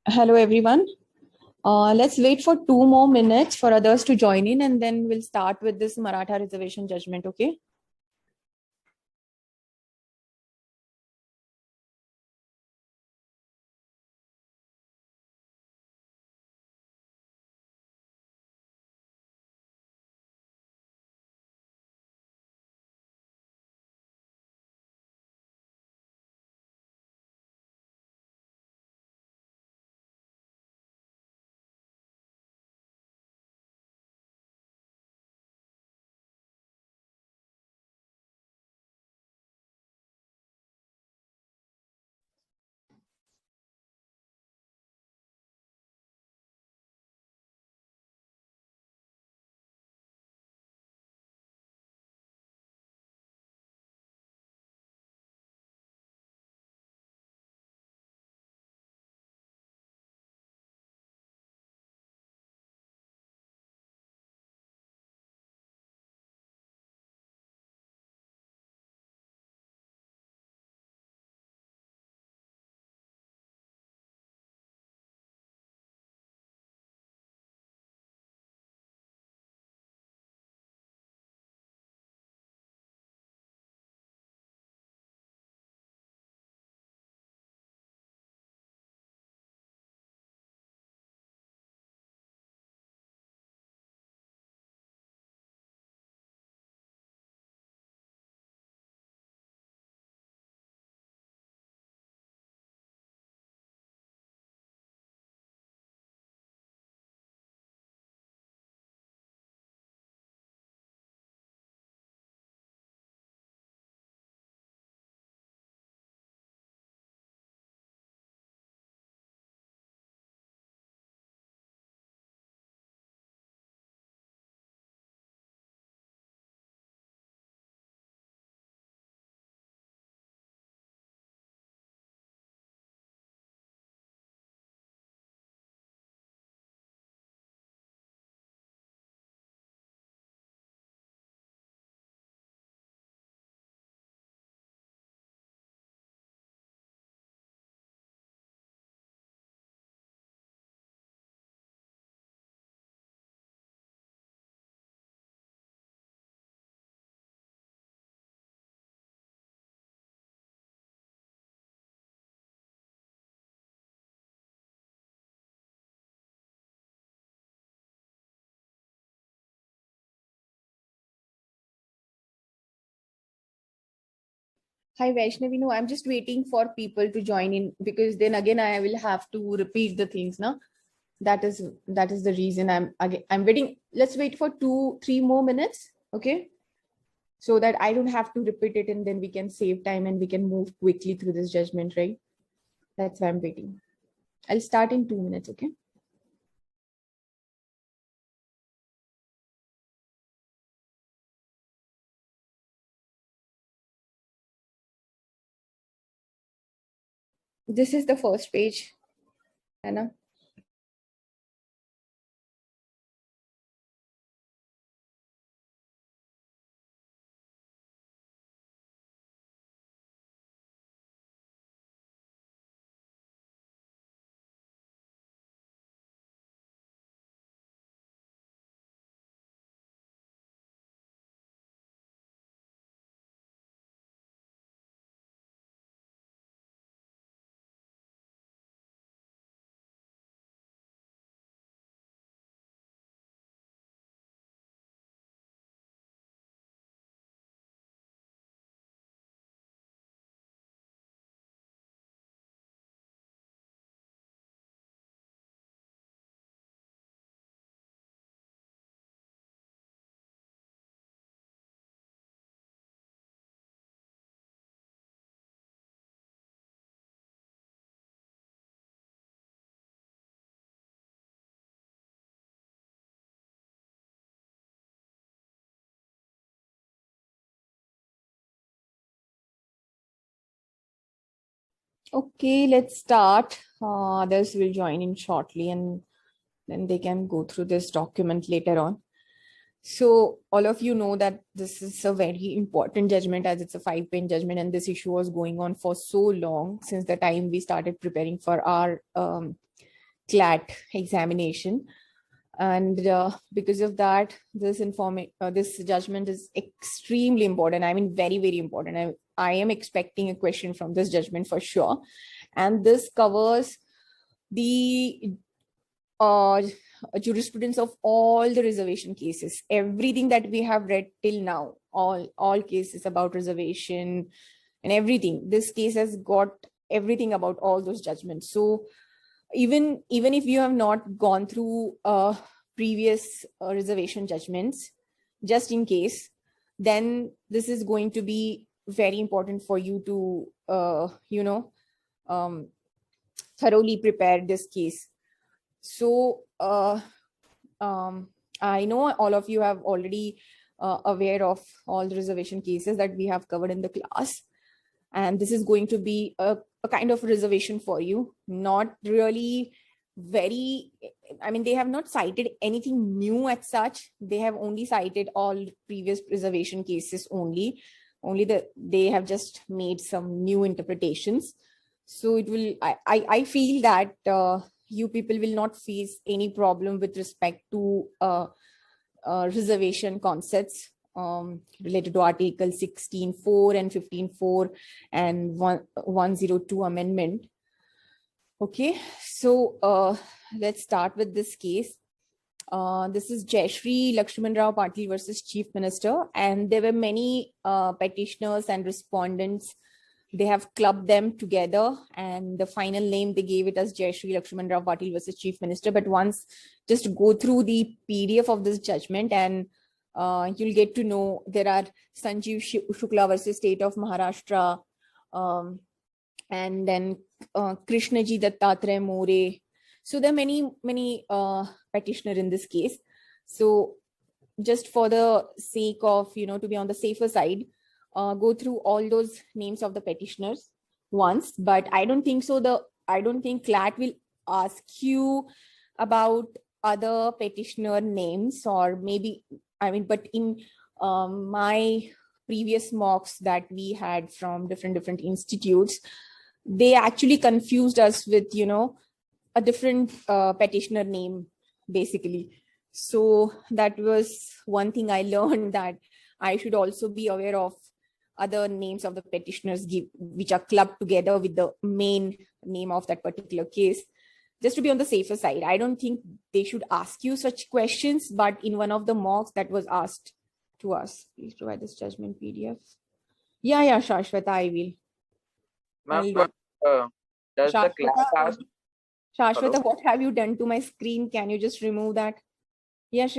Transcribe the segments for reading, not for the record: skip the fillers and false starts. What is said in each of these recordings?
Hello, everyone. Let's wait for 2 more minutes for others to join in, and then we'll start with this Maratha reservation judgment, okay? Hi, Vaishnavi. No, I'm just waiting for people to join in because then again I will have to repeat the things now. That is the reason I'm waiting. Let's wait for 2-3 more minutes, okay? So that I don't have to repeat it and then we can save time and we can move quickly through this judgment, right? That's why I'm waiting. I'll start in 2 minutes, okay? This is the first page, Anna. Okay, let's start. Others will join in shortly and then they can go through this document later on. So all of you know that this is a very important judgment as it's a 5 page judgment and this issue was going on for so long since the time we started preparing for our CLAT examination. And because of that, this judgment is extremely important. I mean, very, very important. I am expecting a question from this judgment for sure. And this covers the jurisprudence of all the reservation cases, everything that we have read till now, all cases about reservation and everything. This case has got everything about all those judgments. So even if you have not gone through previous reservation judgments, just in case, then this is going to be very important for you to thoroughly prepare this case. So I know all of you have already aware of all the reservation cases that we have covered in the class, and this is going to be a kind of reservation for you. Not really very, I mean, they have not cited anything new as such. They have only cited all previous reservation cases only they have just made some new interpretations. So it will, I feel that you people will not face any problem with respect to reservation concepts related to Article 16.4 and 15.4 and 102 amendment. Okay, so let's start with this case. This is Jayashree Lakshman Rao Patil versus Chief Minister, and there were many petitioners and respondents. They have clubbed them together, and the final name they gave it as Jayashree Lakshman Rao Patil versus Chief Minister. But once, just go through the PDF of this judgment, and you'll get to know there are Sanjeev Shukla versus State of Maharashtra, and then Krishnaji Dattatreya More. So there are many petitioner in this case. So just for the sake of, to be on the safer side, go through all those names of the petitioners once. But I don't think so. I don't think CLAT will ask you about other petitioner names, or maybe, but in my previous mocks that we had from different institutes, they actually confused us with, a different petitioner name, basically. So that was one thing I learned, that I should also be aware of other names of the petitioners which are clubbed together with the main name of that particular case, just to be on the safer side. I don't think they should ask you such questions, but in one of the mocks that was asked to us. Please provide this judgment PDF. Yeah, Shashwata, I will. Ma'am, does the CLAT ask? Shashwata, what have you done to my screen? Can you just remove that? Yes.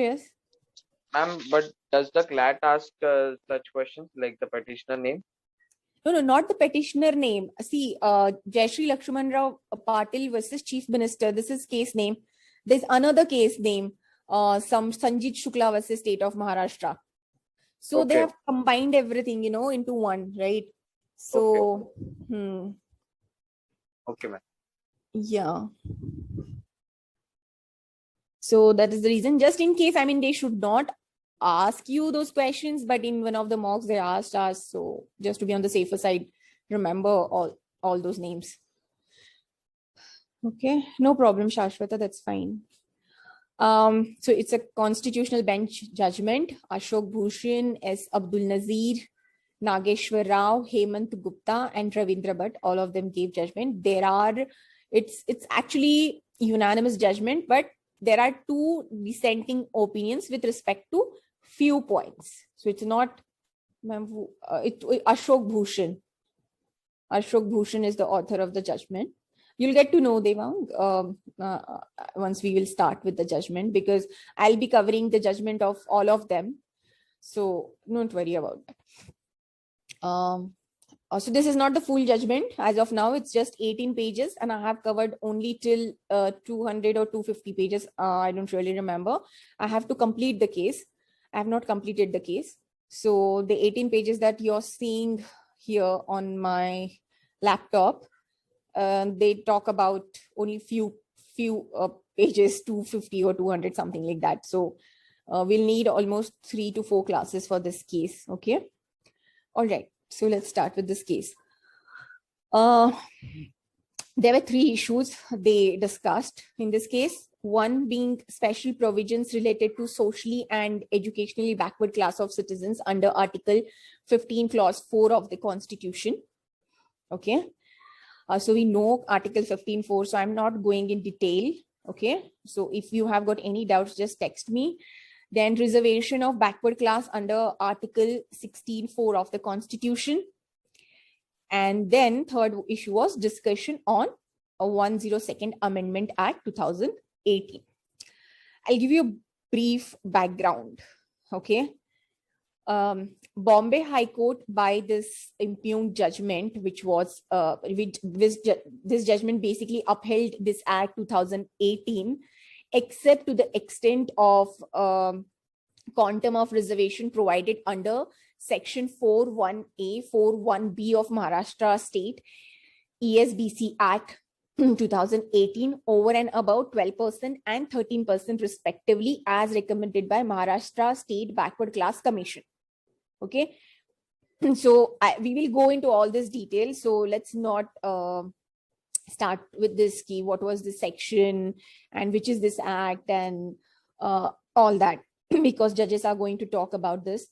Ma'am, but does the CLAT ask such questions like the petitioner name? No, not the petitioner name. See, Jayashree Lakshman Rao Patil versus Chief Minister. This is case name. There's another case name, some Sanjit Shukla versus State of Maharashtra. So okay, they have combined everything, into one, right? So, Okay, ma'am. Yeah. So that is the reason. Just in case, they should not ask you those questions, but in one of the mocks they asked us. So just to be on the safer side, remember all those names. Okay, no problem, Shashwata, that's fine. So it's a constitutional bench judgment. Ashok Bhushan, S. Abdul Nazir, Nageshwar Rao, Hemant Gupta, and Ravindra Bhatt, all of them gave judgment. It's actually unanimous judgment, but there are two dissenting opinions with respect to few points. So it's not Ashok Bhushan. Ashok Bhushan is the author of the judgment. You'll get to know, Devang, once we will start with the judgment, because I'll be covering the judgment of all of them. So don't worry about that. So this is not the full judgment. As of now, it's just 18 pages, and I have covered only till 200 or 250 pages. I don't really remember. I have to complete the case. I have not completed the case. So the 18 pages that you're seeing here on my laptop, they talk about only few pages, 250 or 200, something like that. So we'll need almost 3 to 4 classes for this case. Okay. All right. So let's start with this case. there were three issues they discussed in this case. One being special provisions related to socially and educationally backward class of citizens under Article 15, Clause 4 of the Constitution. Okay. So we know Article 15(4), so I'm not going in detail. Okay. So if you have got any doubts, just text me. Then reservation of backward class under Article 16(4) of the Constitution. And then third issue was discussion on a 102nd Amendment Act 2018. I'll give you a brief background. Okay. Bombay High Court, by this impugned judgment, which was this judgment basically upheld this Act 2018, except to the extent of quantum of reservation provided under Section 41A, 41B of Maharashtra State ESBC Act 2018 over and about 12% and 13% respectively, as recommended by Maharashtra State Backward Class Commission. Okay, so we will go into all this detail. So let's not start with this key. What was the section and which is this act and all that, because judges are going to talk about this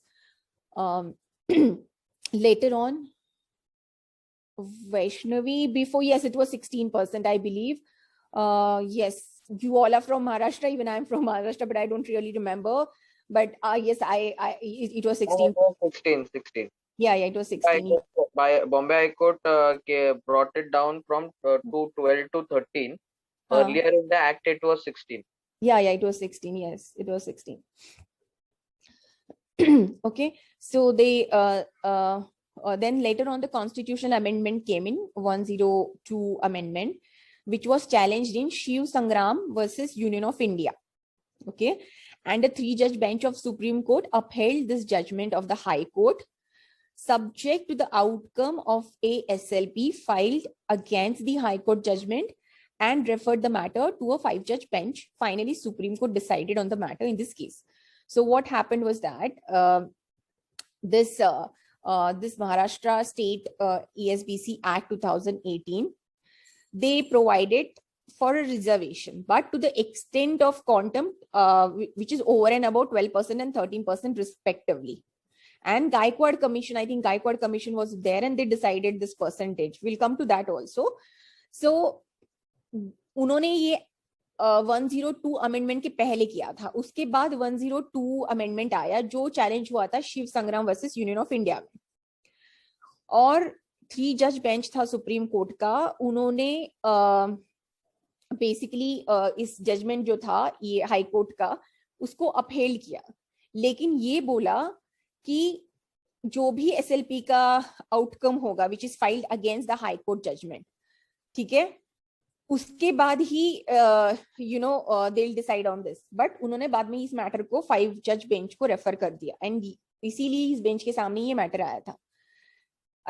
later on. Vaishnavi, before, yes, it was 16%, I believe. Yes, you all are from Maharashtra, even I'm from Maharashtra, but I don't really remember. But yes, it was 16. 16. Yeah, it was 16. By Bombay High Court brought it down from to 12 to 13. Earlier in the act, it was 16. Yeah, it was 16. Yes, it was 16. Okay, so they then later on the constitutional amendment came in, 102 amendment, which was challenged in Shiv Sangram versus Union of India. Okay, and a 3-judge bench of Supreme Court upheld this judgment of the High Court, subject to the outcome of a SLP filed against the High Court judgment, and referred the matter to a 5-judge bench. Finally, Supreme Court decided on the matter in this case. So what happened was that this Maharashtra State ESBC Act 2018, they provided for a reservation, but to the extent of quantum, which is over and about 12% and 13% respectively. And Gaikwad Commission, I think Gaikwad Commission was there and they decided this percentage. We'll come to that also. So उन्होंने ये 102 amendment के पहले किया था, उसके बाद 102 amendment आया जो चैलेंज हुआ था शिव संग्राम वर्सेस यूनियन ऑफ इंडिया में, और 3-जज बेंच था सुप्रीम कोर्ट का, उन्होंने बेसिकली इस जजमेंट जो था ये हाई कोर्ट का उसको अपहेल्ड किया, लेकिन ये बोला कि जो भी एसएलपी का आउटकम होगा which is filed against the high court judgment, ठीक है, उसके बाद ही they will decide on this. But उन्होंने बाद में इस मैटर को 5-जज बेंच को रेफर कर दिया एंड इसीलिए इस बेंच के सामने ये मैटर आया था.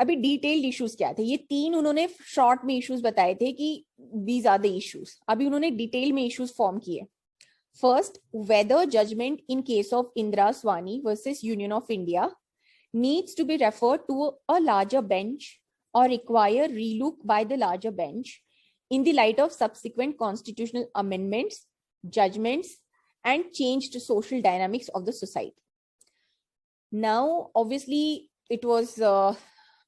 अभी डिटेल्ड इश्यूज क्या थे, ये 3 उन्होंने शॉर्ट में इश्यूज बताए थे कि दीज आर द इश्यूज. अभी उन्होंने डिटेल में इश्यूज फॉर्म किए. First, whether judgment in case of Indira Sawhney versus Union of India needs to be referred to a larger bench or require relook by the larger bench in the light of subsequent constitutional amendments, judgments, and changed social dynamics of the society. Now, obviously, it was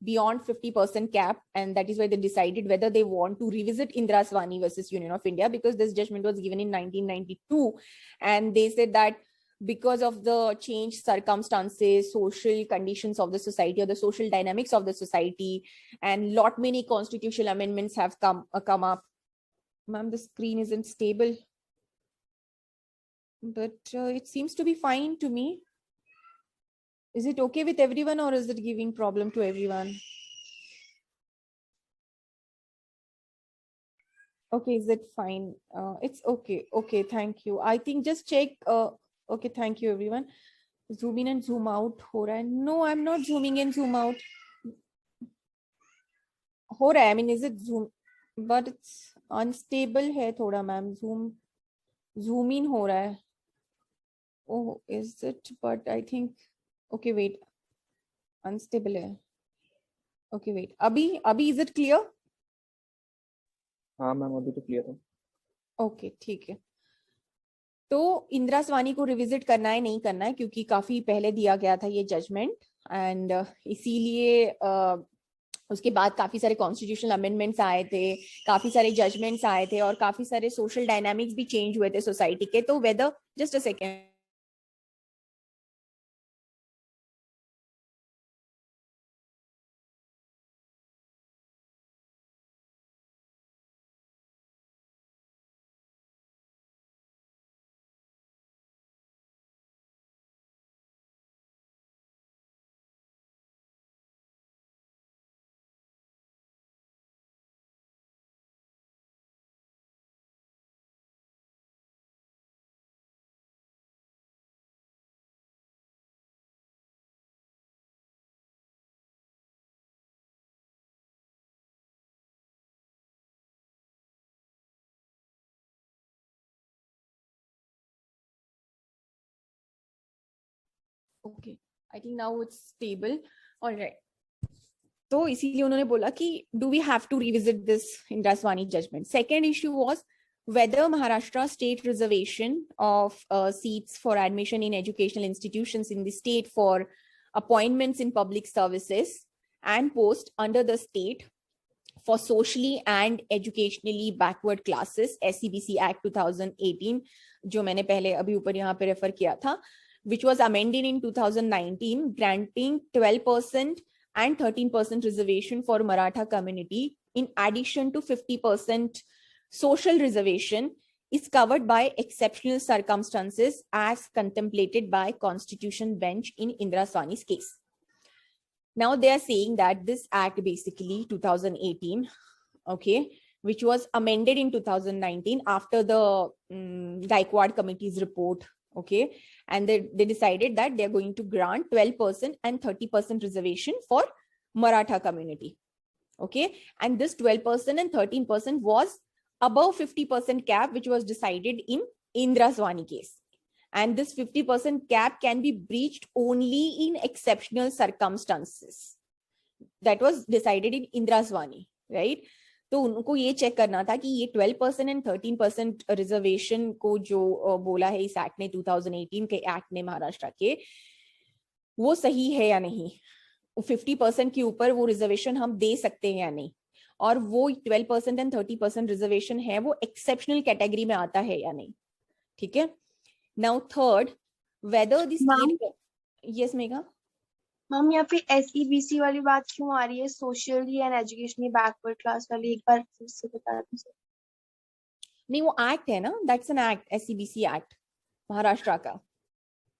beyond 50% cap, and that is why they decided whether they want to revisit Indira Swani versus Union of India, because this judgment was given in 1992, and they said that because of the changed circumstances, social conditions of the society, or the social dynamics of the society, and lot many constitutional amendments have come up. Ma'am, the screen isn't stable, but it seems to be fine to me. Is it okay with everyone, or is it giving problem to everyone? Okay, is it fine? It's okay. Okay, thank you. I think just check. Okay, thank you, everyone. Zoom in and zoom out. हो रहा है? No, I'm not zooming in, zoom out. हो रहा है, I mean, is it zoom? But it's unstable है थोड़ा, ma'am. Zoom in हो रहा है. Oh, is it? But I think. Okay, wait. Unstable है. Okay, wait. Abhi, is it clear? हाँ मैम, अभी तो क्लियर है। ओके ठीक है। तो इंदिरा स्वानी को रिविजिट करना है नहीं करना है, क्योंकि काफी पहले दिया गया था ये जजमेंट, एंड इसीलिए उसके बाद काफी सारे कॉन्स्टिट्यूशनल अमेंडमेंट्स आए थे, काफी सारे जजमेंट्स आए थे, और काफी सारे सोशल डायनामिक्स भी चेंज हुए थे सोसाइटी के। तो whether, just a second, okay I think now it's stable, alright. तो इसीलिए उन्होंने बोला कि do we have to revisit this Indira Sawhney judgment. Second issue was whether Maharashtra state reservation of seats for admission in educational institutions in the state for appointments in public services and post under the state for socially and educationally backward classes, SCBC Act 2018, जो मैंने पहले अभी ऊपर यहाँ पे refer किया था, which was amended in 2019, granting 12% and 13% reservation for Maratha community in addition to 50% social reservation, is covered by exceptional circumstances as contemplated by Constitution Bench in Indira Swani's case. Now they are saying that this act, basically 2018, okay, which was amended in 2019 after the Gaikwad committee's report, okay, and they decided that they're going to grant 12% and 30% reservation for Maratha community, okay, and this 12% and 13% was above 50% cap, which was decided in Indira Swani case. And this 50% cap can be breached only in exceptional circumstances. That was decided in Indira Swani, right? तो उनको ये check करना था कि ये 12% and 13% reservation को जो बोला है इस एक्ट ने, 2018 के एक्ट ने महाराष्ट्र के, वो सही है या नहीं, 50% के ऊपर वो रिजर्वेशन हम दे सकते हैं या नहीं, और वो 12% एंड 30% रिजर्वेशन है वो एक्सेप्शनल कैटेगरी में आता है या नहीं, ठीक है। Now third, whether the state, yes Megha ma'am यहाँ पे SEBC वाली बात क्यों आ रही है, socially and educationally backward class वाली, एक बार फिर से बता दीजिए। नहीं, वो एक्ट है ना, that's an act, SEBC act Maharashtra का,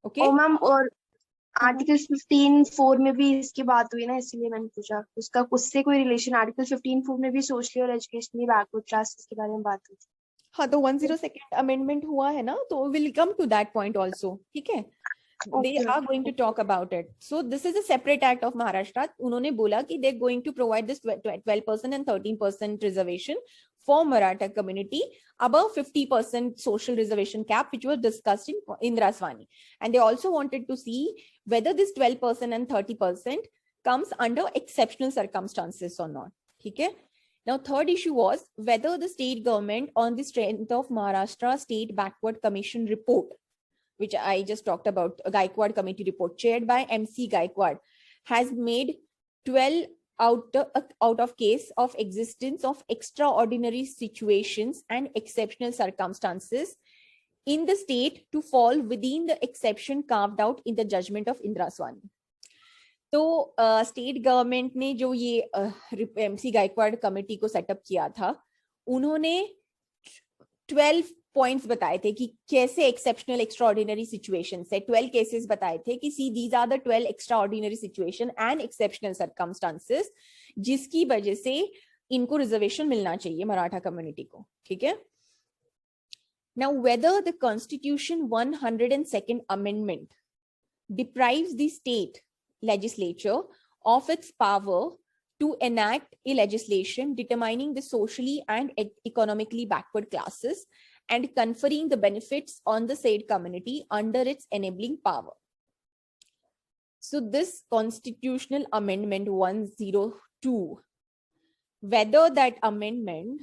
ओके। ओ मैम, और आर्टिकल 15(4) में भी इसकी बात हुई ना, इसलिए मैंने पूछा, उसका उससे कोई रिलेशन, आर्टिकल 15(4) में भी सोशली और एजुकेशनली बैकवर्ड क्लासेस के बारे में बात हुई थी। हाँ, तो 102nd अमेंडमेंट हुआ है ना, तो will come to that point also, ठीक है। They are going to talk about it. So this is a separate act of Maharashtra. उन्होंने बोला कि they're going to provide this 12% and 13% reservation for Maratha community above 50% social reservation cap, which was discussed in Indira Swani. And they also wanted to see whether this 12% and 30% comes under exceptional circumstances or not. ठीक है. Now, third issue was whether the state government, on the strength of Maharashtra State Backward Commission report, which I just talked about, a Gaikwad committee report chaired by MC Gaikwad, has made 12 out of case of existence of extraordinary situations and exceptional circumstances in the state to fall within the exception carved out in the judgment of Indira Swani. तो state government ने जो ये MC Gaekwad committee को setup किया था, उन्होंने 12 points बताए थे कि कैसे एक्सेप्शनल एक्स्ट्राऑर्डिनरी सिचुएशंस है, 12 केसेस बताए थे कि see these are the 12 extraordinary situation and exceptional circumstances जिसकी वजह से इनको रिजर्वेशन मिलना चाहिए मराठा कम्युनिटी को, ठीक है। Now, whether the Constitution 102nd Amendment deprives the state legislature of its power to enact a legislation determining the socially and economically backward classes and conferring the benefits on the said community under its enabling power. So this Constitutional Amendment 102, whether that amendment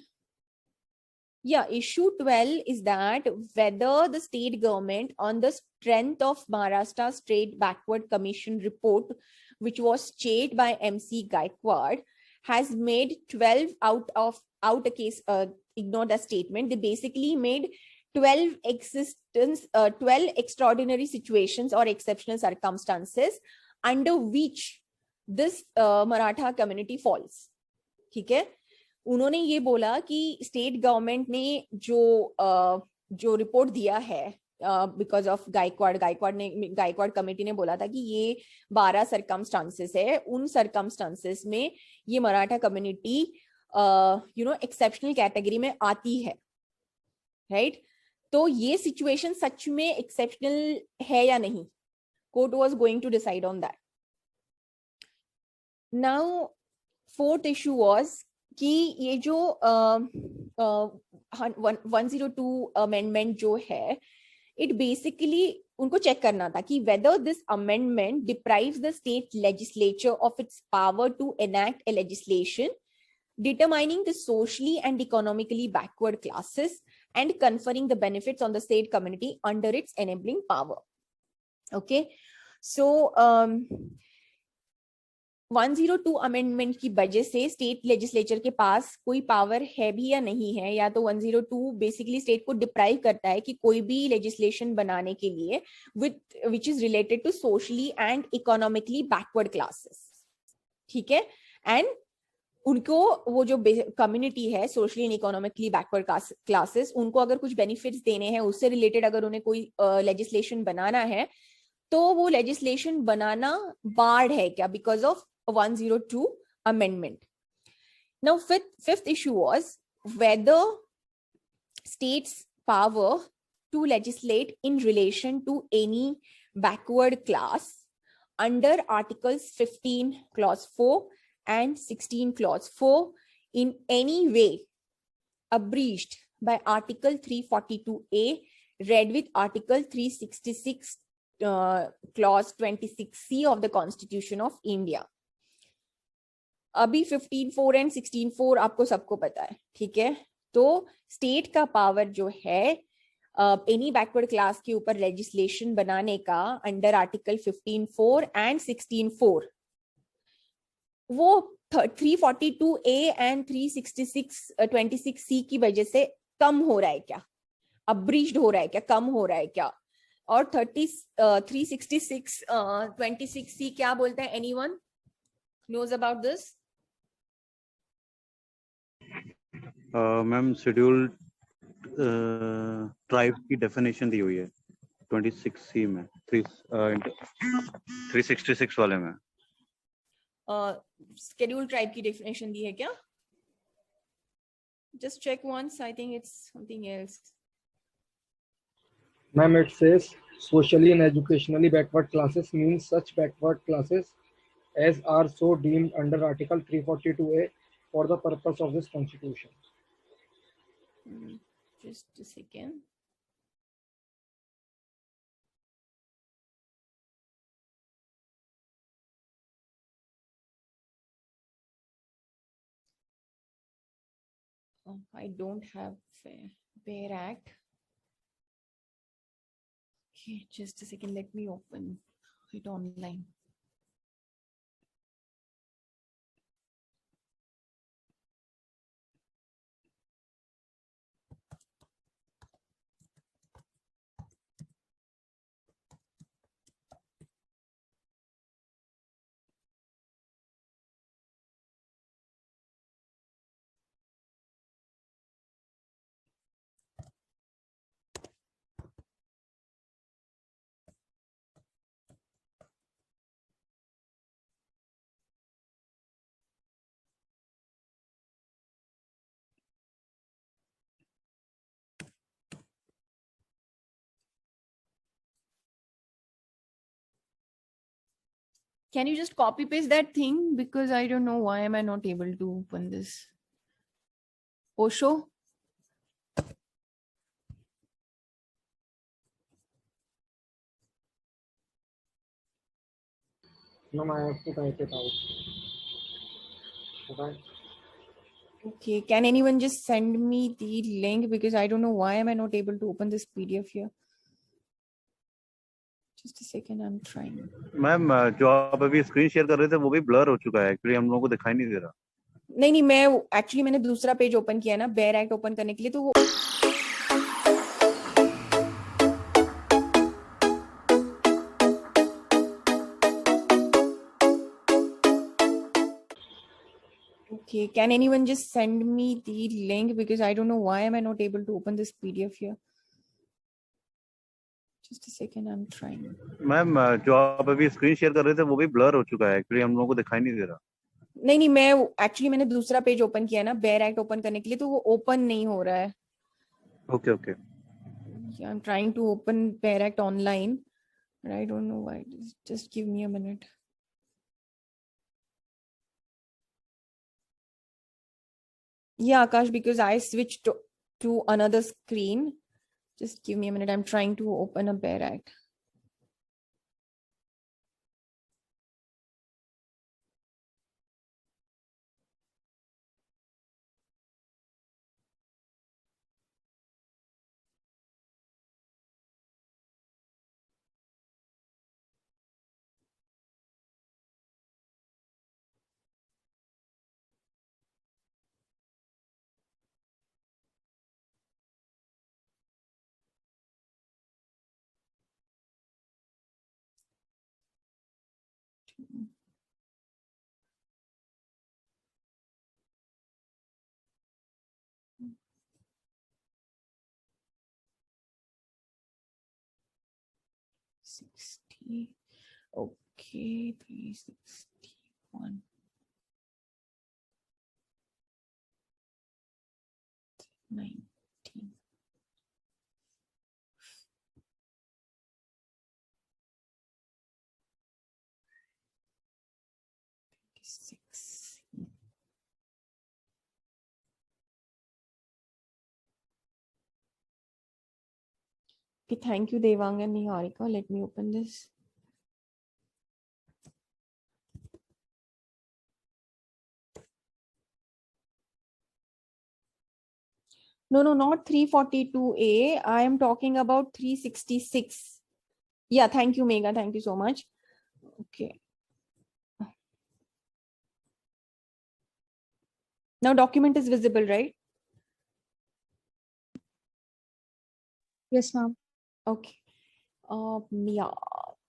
Yeah, issue 12 is that whether the state government, on the strength of Maharashtra State Backward Commission report, which was chaired by MC Gaikwad, has made 12 out a case, ignore the statement. They basically made 12 extraordinary situations or exceptional circumstances under which this Maratha community falls. ठीक है, उन्होंने ये बोला कि state government ने जो report दिया है बिकॉज ऑफ गायकवाड़ कमेटी ने बोला था कि ये 12 सरकमस्टांसेस है, उन सरकमस्टांसेस में ये मराठा कम्युनिटी एक्सेप्शनल कैटेगरी में आती है, राइट? तो ये सिचुएशन सच में एक्सेप्शनल है या नहीं, court was going to decide on that. Now fourth issue was कि ये जो 102 अमेंडमेंट जो है, इट बेसिकली उनको चेक करना था कि whether this amendment deprives the state legislature of its power to enact a legislation determining the socially and economically backward classes and conferring the benefits on the state community under its enabling power. Okay, so 102 amendment की वजह से state legislature के पास कोई power है भी या नहीं है, या तो 102 बेसिकली स्टेट को डिप्राइव करता है कि कोई भी लेजिस्लेशन बनाने के लिए which is related to socially and economically backward classes. ठीक है, एंड उनको वो जो कम्युनिटी है socially and economically backward classes, उनको अगर कुछ बेनिफिट्स देने हैं, उससे रिलेटेड अगर उन्हें कोई लेजिस्लेशन बनाना है, तो वो लेजिस्लेशन बनाना बार्ड है क्या because of 102 amendment. Now fifth issue was whether states power to legislate in relation to any backward class under articles 15 clause 4 and 16 clause 4 in any way abridged by article 342A read with article 366 clause 26C of the Constitution of India. अभी 15.4 and 16.4 आपको सबको पता है, ठीक है? तो state का power जो है एनी बैकवर्ड क्लास के ऊपर लेजिस्लेशन बनाने का अंडर आर्टिकल 15.4 एंड 16.4, वो 342A एंड 366 की वजह से कम हो रहा है क्या, अब्रीज्ड हो रहा है क्या, कम हो रहा है क्या? और 366 26C क्या बोलता है? Anyone knows about this? Ma'am schedule tribe की डेफिनेशन दी हुई है 26C में, 366 वाले में. शेड्यूल ट्राइब की डेफिनेशन दी है क्या? Just check once. I think it's something else. Ma'am, it says socially and educationally backward classes means such backward classes as are so deemed under Article 342A for the purpose of this Constitution. Just a second. Oh, I don't have Fair Act. Okay, just a second. Let me open it online. Can you just copy paste that thing? Because I don't know why am I not able to open this. Osho? No, I have to type it out. Okay. Okay, can anyone just send me the link because I don't know why am I not able to open this PDF here. Just a second, I'm trying. Ma'am जो आप अभी screen share कर रहे थे वो भी blur हो चुका है एक्चुअली, हम लोगों को दिखाई नहीं दे रहा. नहीं मैं एक्चुअली मैंने दूसरा पेज ओपन किया ना बेयर एक्ट ओपन करने के लिए, तो वो okay, can anyone just send me the link because I don't know why am I not able to open this PDF here. Just a second, I'm trying. Ma'am जो आप अभी screen share कर रहे थे वो भी ब्लर हो चुका है एक्चुअली, हम लोगों को दिखाई नहीं दे रहा. नहीं मैं एक्चुअली मैंने दूसरा पेज ओपन किया ना बेयर एक्ट ओपन करने के लिए, तो वो ओपन नहीं हो रहा है. Okay okay. I am trying to open bare act online but I don't know why. Just give me a minute. Yeah, Akash, because I switched to another screen. Just give me a minute. I'm trying to open a bear act. Okay, 361. 19. 6. Okay, thank you, Devang and Niharika. Let me open this. No, not 342A. I am talking about 366. Yeah, thank you, Megha. Thank you so much. Okay. Now document is visible, right? Yes, ma'am. Okay. Yeah,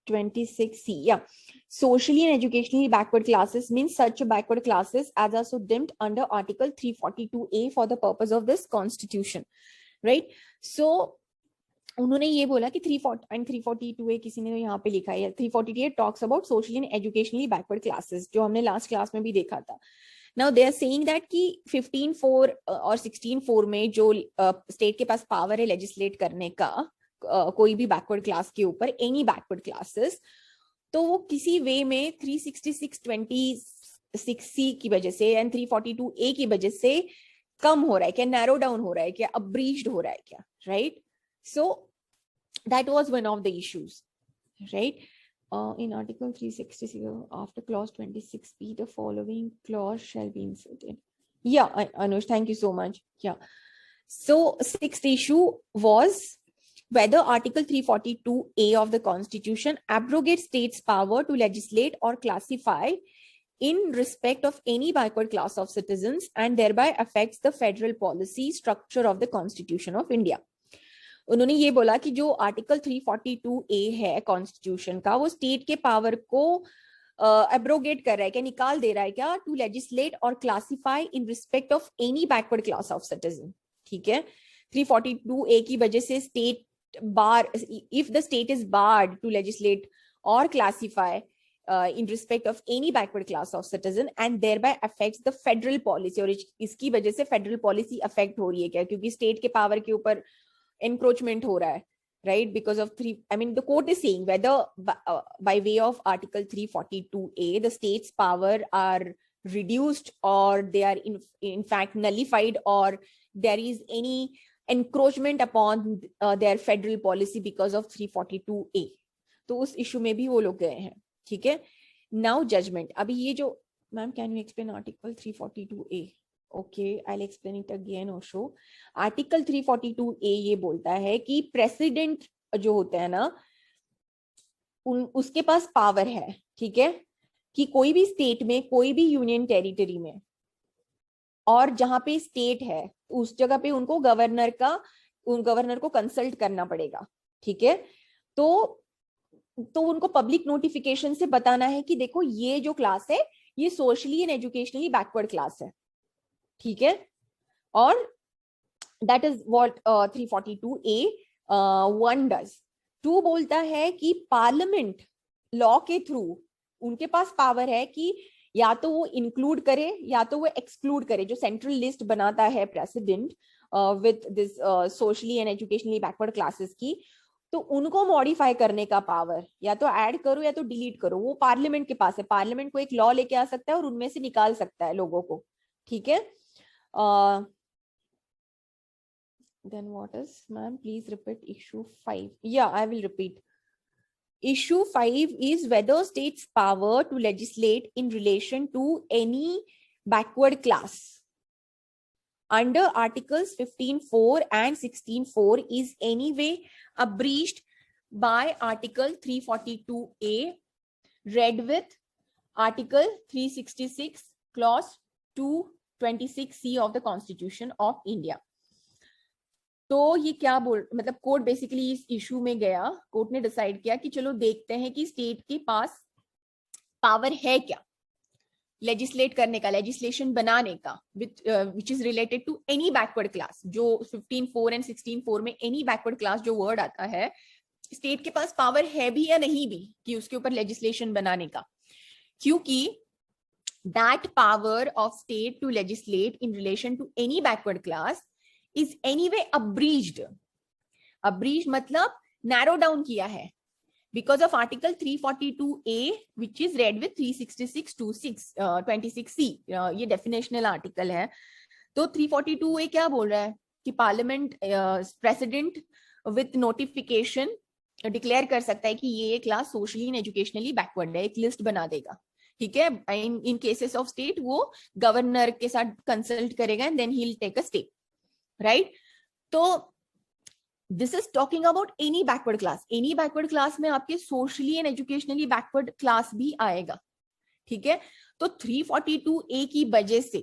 26C. Yeah. Socially and educationally backward classes means such backward classes as are so deemed under Article 342A for the purpose of this constitution. Right? So, उन्होंने ये बोला कि 342A किसी ने यहाँ पे लिखा है 342A talks about socially and educationally backward classes जो हमने last class में भी देखा था. Now they are saying that कि 15(4) और 16(4) में जो स्टेट के पास पावर है लेजिस्लेट करने का कोई भी बैकवर्ड क्लास के ऊपर एनी बैकवर्ड क्लासेस, तो वो किसी वे में 366(26)(c) की वजह से एंड 342A की वजह से कम हो रहा है क्या, नैरो डाउन हो रहा है क्या, अब्रीच्ड हो रहा है क्या, right? So that was one of the issues, right? In Article 366, after clause 26B, the following clause shall be inserted. Yeah, Anush, thank you so much. Yeah. So sixth issue was whether Article 342A of the Constitution abrogates states' power to legislate or classify in respect of any backward class of citizens and thereby affects the federal policy structure of the Constitution of India. उन्होंने ये बोला कि जो article 342A है constitution का, वो state के power को एब्रोगेट कर रहा है क्या, निकाल दे रहा है क्या, टू लेजिस्लेट और classify in respect of any backward class of citizen. ठीक है, 342A की वजह से state bar, if the state is barred to legislate और classify in respect of any backward class of citizen and thereby affects the federal policy, और इसकी वजह से फेडरल पॉलिसी अफेक्ट हो रही है क्या, क्योंकि स्टेट के पावर के ऊपर encroachment हो रहा है, right? Because of the court is saying whether by way of Article 342A the state's power are reduced or they are in fact nullified or there is any encroachment upon their federal policy because of 342A. तो उस issue में भी वो लोग गए हैं. ठीक है, नाउ जजमेंट. अभी ये जो ma'am, can you explain article 342A Okay, I'll explain it again, Osho. Article 342A ये बोलता है कि प्रेसिडेंट जो होते हैं ना, उसके पास पावर है, ठीक है, कि कोई भी स्टेट में, कोई भी यूनियन टेरिटरी में, और जहां पे स्टेट है उस जगह पे उनको गवर्नर को कंसल्ट करना पड़ेगा, ठीक है। तो उनको पब्लिक नोटिफिकेशन से बताना है कि देखो ये जो क्लास है ये socially and educationally backward class है, ठीक है। और that is what 342A(1) does. 2 बोलता है कि पार्लियामेंट लॉ के थ्रू उनके पास पावर है कि या तो वो इंक्लूड करे या तो वो एक्सक्लूड करे, जो सेंट्रल लिस्ट बनाता है president with this socially and educationally backward classes की, तो उनको मॉडिफाई करने का पावर या तो ऐड करो या तो डिलीट करो, वो पार्लियामेंट के पास है। पार्लियामेंट को एक लॉ लेके आ सकता है और उनमें से निकाल सकता है लोगों को, ठीक है। Then what is, ma'am, please repeat issue 5. Yeah, I will repeat. Issue 5 is whether state's power to legislate in relation to any backward class under Articles 15(4) and 16(4) is anyway abridged by Article 342A, read with Article 366, Clause 226C of the Constitution of India. तो ये क्या मतलब court basically इस issue में गया, court ने decide किया कि चलो देखते हैं कि स्टेट के पास पावर है क्या लेजिस्लेट करने का, लेजिस्लेशन बनाने का, which is related to any backward class. जो 15(4) एंड 16(4) में एनी बैकवर्ड क्लास जो वर्ड आता है, स्टेट के पास पावर है भी या नहीं भी कि उसके ऊपर लेजिस्लेशन बनाने का, क्योंकि that power of state to legislate in relation to any backward class is anyway abridged. Abridged मतलब narrow down किया है because of Article 342A, which is read with 366(26)(26)(c). ये definitional article है। तो 342A क्या बोल रहा है कि parliament president with notification declare कर सकता है कि ये class socially and educationally backward है, एक लिस्ट बना देगा, ठीक है। इन केसेस ऑफ स्टेट वो गवर्नर के साथ कंसल्ट करेगा and then he will take a step, right. तो this is talking about any backward class. Any backward class में आपके socially and educationally backward class भी आएगा, ठीक है। तो 342A की वजह से,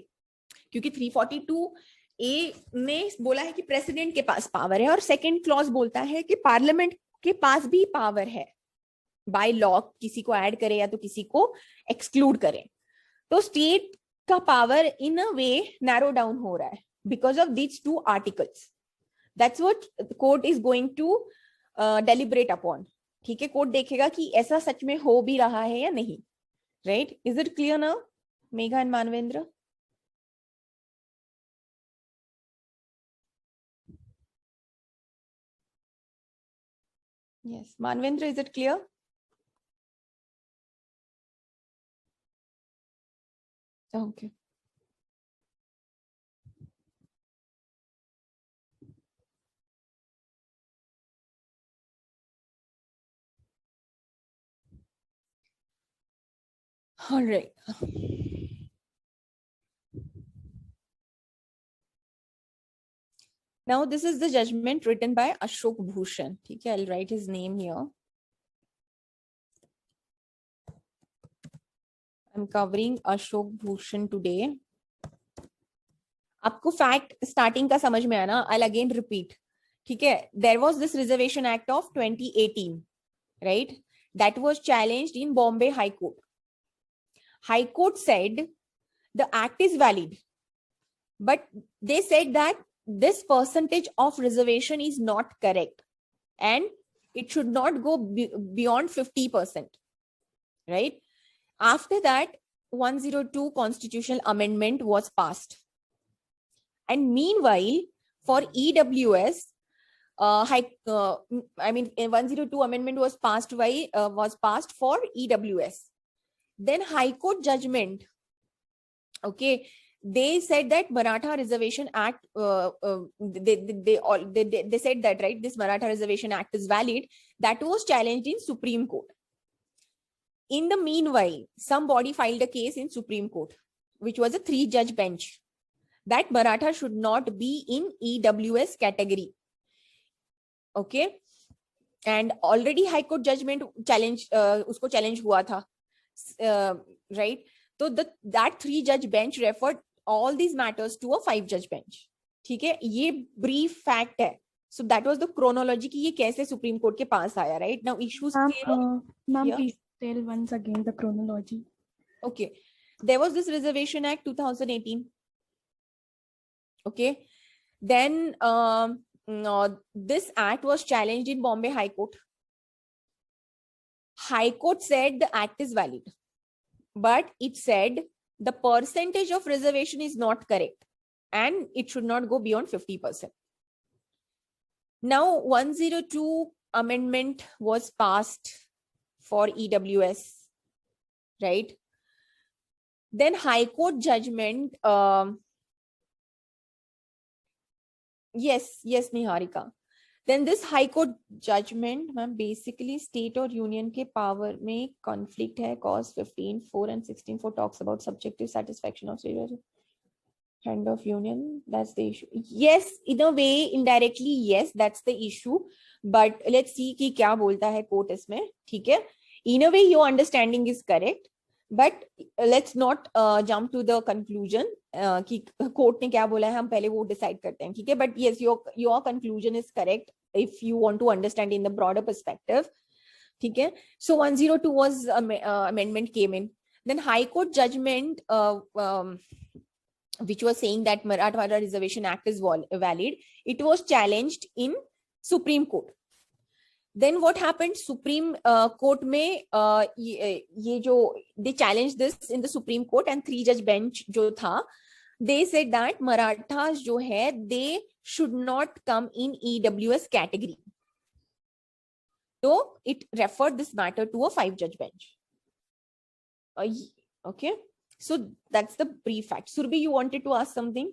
क्योंकि 342A ने बोला है कि प्रेसिडेंट के पास पावर है, और सेकेंड क्लॉज बोलता है कि पार्लियामेंट के पास भी पावर है बाय लॉ, किसी को ऐड करे या तो किसी को एक्सक्लूड करे। तो स्टेट का power in a way narrow down हो रहा है because of these 2 articles. That's what the court is going to deliberate upon. ठीक है, कोर्ट देखेगा कि ऐसा सच में हो भी रहा है या नहीं, right? Is it clear now, Megha and Manvendra? Yes, Manvendra, is it clear? Okay. All right. Now this is the judgment written by Ashok Bhushan. ठीक है, I'll write his name here. I'm covering Ashok Bhushan today. आपको fact starting का समझ में आया ना? I'll again repeat. ठीक है, there was this Reservation Act of 2018, right? That was challenged in Bombay High Court. High Court said the act is valid, but they said that this percentage of reservation is not correct and it should not go beyond 50%, right? After that, 102 constitutional amendment was passed. And meanwhile, for EWS, 102 amendment was passed for EWS. Then High Court judgment, okay, they said that Maratha Reservation Act, they said that, right, this Maratha Reservation Act is valid. That was challenged in Supreme Court. In the meanwhile, somebody filed a case in Supreme Court, which was a 3-judge bench. that Maratha should not be in EWS category. Okay, and already high court judgment challenge usko challenge hua tha, right? So that 3 judge bench referred all these matters to a 5 judge bench. ठीक है, ये brief fact है. So that was the chronology कि ये कैसे supreme court के पास आया, right? Now issues Ma'am, Yeah. please tell once again the chronology. Okay, there was this Reservation Act 2018. Okay, then this act was challenged in Bombay High Court. High Court said the act is valid, but it said the percentage of reservation is not correct and it should not go beyond 50%. Now 102 amendment was passed for EWS, right? Then High Court judgment, yes, Niharika. Then this High Court judgment, ma'am, basically state or union के power में conflict है, cause 15(4) and 16(4) talks about subjective satisfaction of hand of union. That's the issue. Yes, in a way, indirectly, yes, that's the issue. But let's see कि क्या बोलता है court इसमें, ठीक है? In a way, your understanding is correct. But let's not jump to the conclusion कि court ने क्या बोला है, हम पहले वो decide करते हैं, ठीक है? But yes, your conclusion is correct if you want to understand in the broader perspective, ठीक है? So 102 was amendment came in. Then High Court judgment, which was saying that Marathwada Reservation Act is valid, it was challenged in Supreme Court. Then what happened? Supreme Court में ये जो they challenged this in the Supreme Court and 3 judge bench जो था, they said that Marathas जो है they should not come in EWS category. So it referred this matter to a 5 judge bench. Okay, so that's the brief fact. Surbi, you wanted to ask something?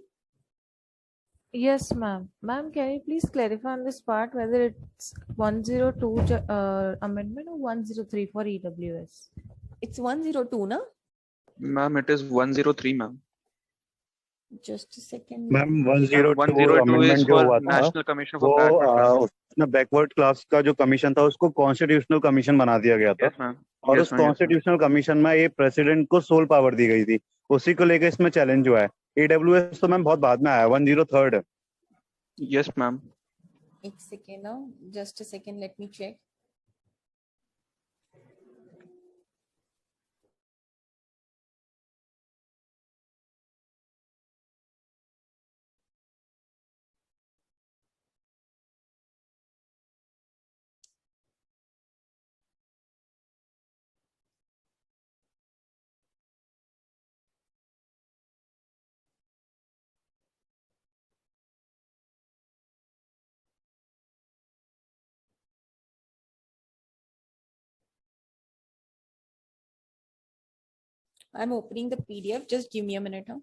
Yes, ma'am. Ma'am, can you please clarify on this part whether it's 102 amendment or 103 for EWS? It's 102, na? Ma'am, it is 103, ma'am. Just a second. Ma'am 102 102 amendment is जो for हुआ था National Commission for वो Backward Classes. उसमें backward class का जो commission था उसको constitutional commission बना दिया गया था Yes, ma'am. और Yes, उस ma'am. Yes, ma'am. Constitutional commission में ये प्रेसिडेंट को सोल पावर दी गई थी, उसी को लेकर इसमें चैलेंज हुआ है. ईडब्ल्यूएस तो मैम बहुत बाद में आया, 103rd. Yes, ma'am. एक second now. Just a second. Let me check. I'm opening the PDF. Just give me a minute. Huh?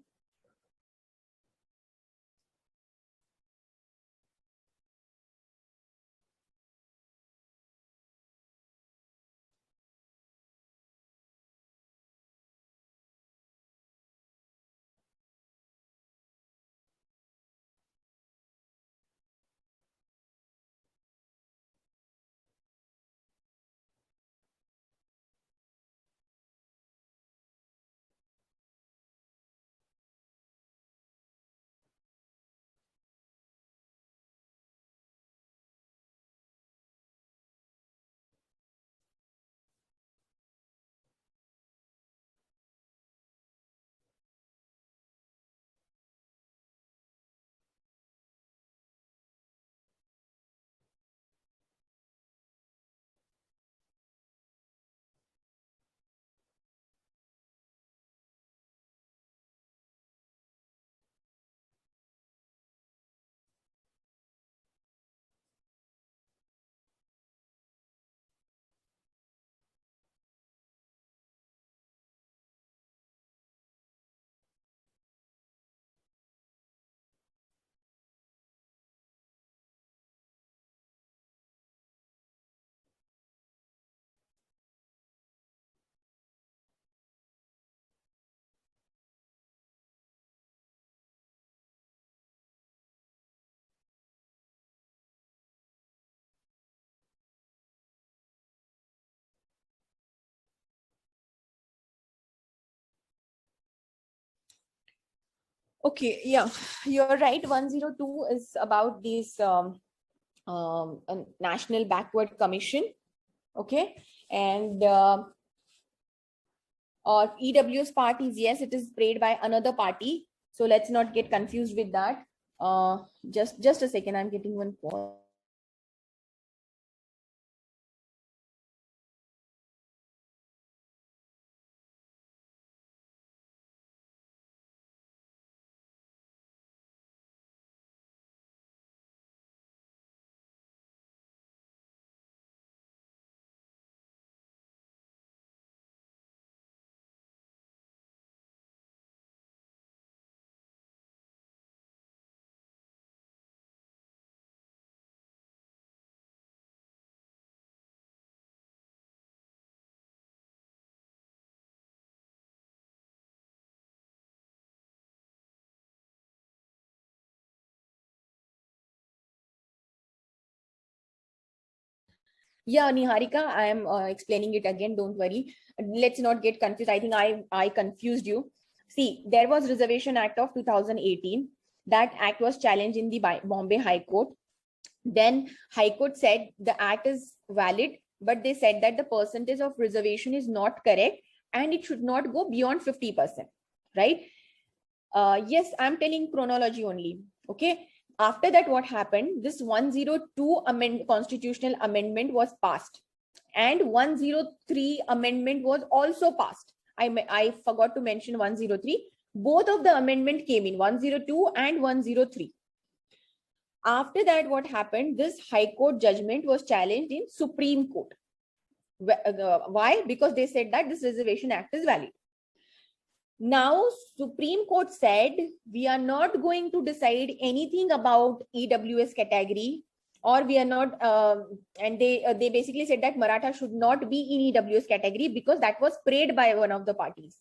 Okay, yeah, you're right. 102 is about this National Backward Commission. Okay, and EWS part is, yes, it is paid by another party. So let's not get confused with that. Just a second, I'm getting one call. Yeah, Niharika, I am explaining it again. Don't worry. Let's not get confused. I think I confused you. See, there was Reservation Act of 2018. That act was challenged in the Bombay High Court. Then High Court said the act is valid, but they said that the percentage of reservation is not correct and it should not go beyond 50%. Right? Yes, I'm telling chronology only. Okay. After that, what happened? This 102 constitutional amendment was passed, and 103 amendment was also passed. I forgot to mention 103. Both of the amendment came in, 102 and 103. After that, what happened? This High Court judgment was challenged in Supreme Court. Why? Because they said that this Reservation Act is valid. Now, Supreme Court said we are not going to decide anything about EWS category, or we are not, and they basically said that Maratha should not be in EWS category because that was prayed by one of the parties.